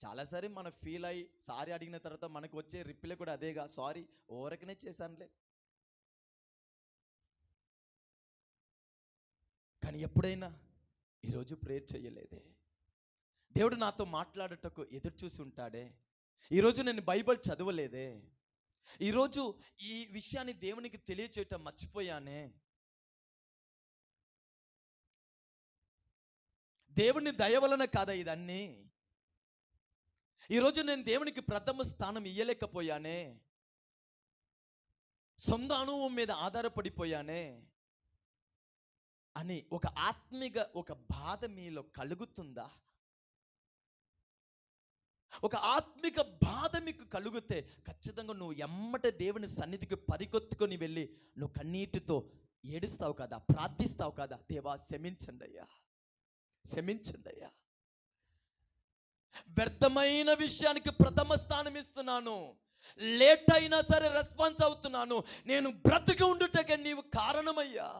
చాలాసారి మనం ఫీల్ అయ్యి సారీ అడిగిన తర్వాత మనకు వచ్చే రిప్లై కూడా అదేగా, సారీ ఊరకనే చేశానులే. కానీ ఎప్పుడైనా ఈరోజు ప్రేయర్ చేయలేదే, దేవుడు నాతో మాట్లాడటకు ఎదురు చూసి ఉంటాడే, ఈరోజు నేను బైబిల్ చదవలేదే, ఈరోజు ఈ విషయాన్ని దేవునికి తెలియచేయటం మర్చిపోయానే, దేవుని దయ వలన కాదా ఇదన్నీ, ఈరోజు నేను దేవునికి ప్రథమ స్థానం ఇయ్యలేకపోయానే, సొంత అనుభవం మీద ఆధారపడిపోయానే అని ఒక ఆత్మీయ ఒక బాధ మీలో కలుగుతుందా? ఒక ఆత్మిక బాధ మీకు కలిగితే ఖచ్చితంగా నువ్వు ఎమ్మట దేవుని సన్నిధికి పరిగెత్తుకొని వెళ్ళి నువ్వు కన్నీటితో ఏడుస్తావు కదా, ప్రార్థిస్తావు కదా, దేవా క్షమించండి అయ్యా, క్షమించండి అయ్యా, వ్యర్థమైన విషయానికి ప్రథమ స్థానం ఇస్తున్నాను, లేట్ అయినా సరే రెస్పాన్స్ అవుతున్నాను, నేను బ్రతికి ఉండుటకే నీవు కారణమయ్యా,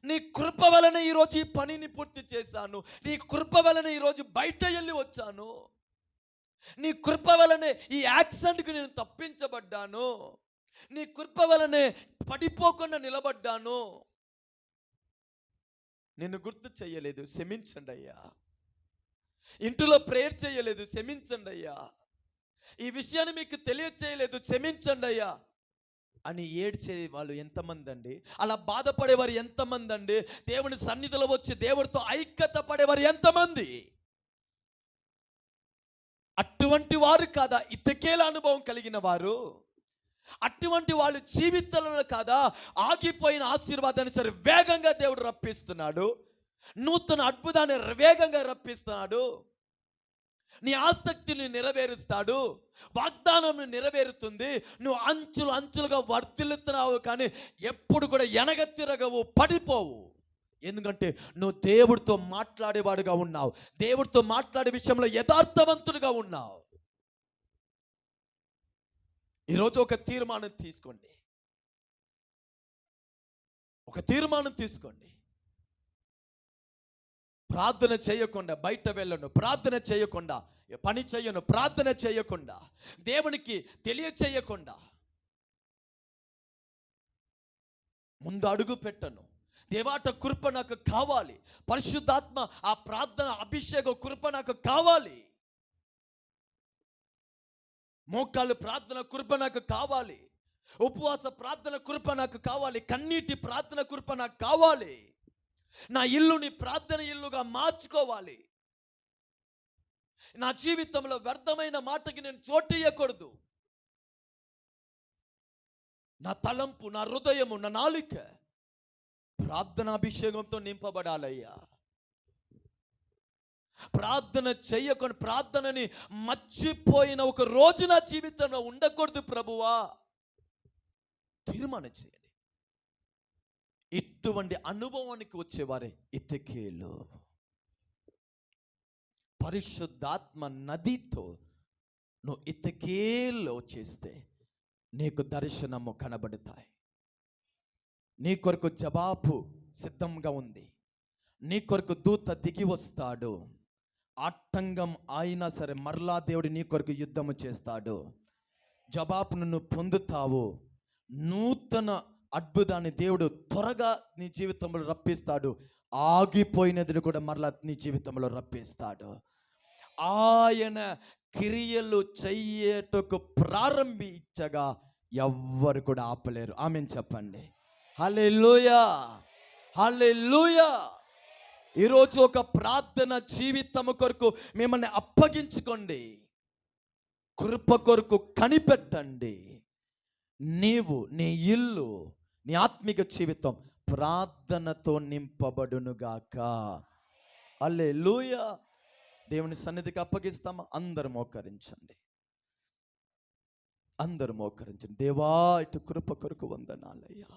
నీ కృప వలన ఈరోజు ఈ పనిని పూర్తి చేశాను, నీ కృప వలన ఈరోజు బయట వెళ్ళి వచ్చాను, నీ కృప వలనే ఈ యాక్సిడెంట్కి నేను తప్పించబడ్డాను, నీ కృప వలనే పడిపోకుండా నిలబడ్డాను, నిన్ను గుర్తు చేయలేదు, క్షమించండి అయ్యా, ఇంటిలో ప్రేయర్ చేయలేదు, క్షమించండి అయ్యా, ఈ విషయాన్ని మీకు తెలియచేయలేదు, క్షమించండి అయ్యా అని ఏడ్చే వాళ్ళు ఎంతమంది అండి? అలా బాధపడేవారు ఎంతమంది అండి? దేవుని సన్నిధిలో వచ్చి దేవుడితో ఐక్యత పడేవారు ఎంతమంది? అటువంటి వారు కాదా ఇతకేల అనుభవం కలిగిన వారు? అటువంటి వాళ్ళు జీవితంలో కాదా ఆగిపోయిన ఆశీర్వాదాన్ని సరే వేగంగా దేవుడు రప్పిస్తున్నాడు, నూతన అద్భుతాన్ని వేగంగా రప్పిస్తున్నాడు, నీ ఆసక్తిని నెరవేరుస్తాడు, వాగ్దానం నెరవేరుతుంది, నువ్వు అంచులు అంచులుగా వర్ధిల్లుతున్నావు కానీ ఎప్పుడు కూడా తిరగవు, పడిపోవు. ఎందుకంటే నువ్వు దేవుడితో మాట్లాడేవాడుగా ఉన్నావు, దేవుడితో మాట్లాడే విషయంలో యథార్థవంతుడిగా ఉన్నావు. ఈరోజు ఒక తీర్మానం తీసుకోండి, ఒక తీర్మానం తీసుకోండి. ప్రార్థన చేయకుండా బయట వెళ్ళను, ప్రార్థన చేయకుండా పని చేయను, ప్రార్థన చేయకుండా దేవునికి తెలియచేయకుండా ముందు అడుగు పెట్టను. దేవాట కృప నాకు కావాలి, పరిశుద్ధాత్మ ఆ ప్రార్థన అభిషేక కృప నాకు కావాలి, మోకాళ్ళు ప్రార్థన కృప నాకు కావాలి, ఉపవాస ప్రార్థన కృప నాకు కావాలి, కన్నీటి ప్రార్థన కృప నాకు కావాలి, నా ఇల్లుని ప్రార్థన ఇల్లుగా మార్చుకోవాలి, నా జీవితంలో వ్యర్థమైన మాటకి నేను చోటియ్యకూడదు, నా తలంపు, నా హృదయము, నా నాలుక ప్రార్థనాభిషేకంతో నింపబడాలయ్యా. ప్రార్థన చెయ్యకుండా ప్రార్థనని మర్చిపోయిన ఒక రోజు నా జీవితంలో ఉండకూడదు ప్రభువా. తీర్మానం చేయండి. ఇటువంటి అనుభవానికి వచ్చేవారే ఇతకేలు. పరిశుద్ధాత్మ నదితో నువ్వు ఇతకేలు చేస్తే నీకు దర్శనము కనబడతాయి, నీ కొరకు జవాబు సిద్ధంగా ఉంది, నీ కొరకు దూత దిగి వస్తాడు, ఆటంకం అయినా సరే మరలా దేవుడు నీ కొరకు యుద్ధము చేస్తాడు, జవాబును నువ్వు పొందుతావు, నూతన అద్భుతాన్ని దేవుడు త్వరగా నీ జీవితంలో రప్పిస్తాడు, ఆగిపోయినది కూడా మరలా నీ జీవితంలో రప్పిస్తాడు. ఆయన క్రియలు చెయ్యటకు ప్రారంభించగా ఎవ్వరు కూడా ఆపలేరు. ఆమేన్ చెప్పండి. హల్లెలూయా, హల్లెలూయా. ఈరోజు ఒక ప్రార్థన జీవితం కొరకు మిమ్మల్ని అప్పగించుకోండి, కృప కొరకు కనిపెట్టండి. నీవు, నీ ఇల్లు, నీ ఆత్మిక జీవితం ప్రార్థనతో నింపబడునుగాక. హల్లెలూయా. దేవుని సన్నిధికి అప్పగిస్తామా? అందరూ మోకరించండి, అందరూ మోకరించండి. దేవా ఇటు కృప కొరకు వందనాలయ్యా.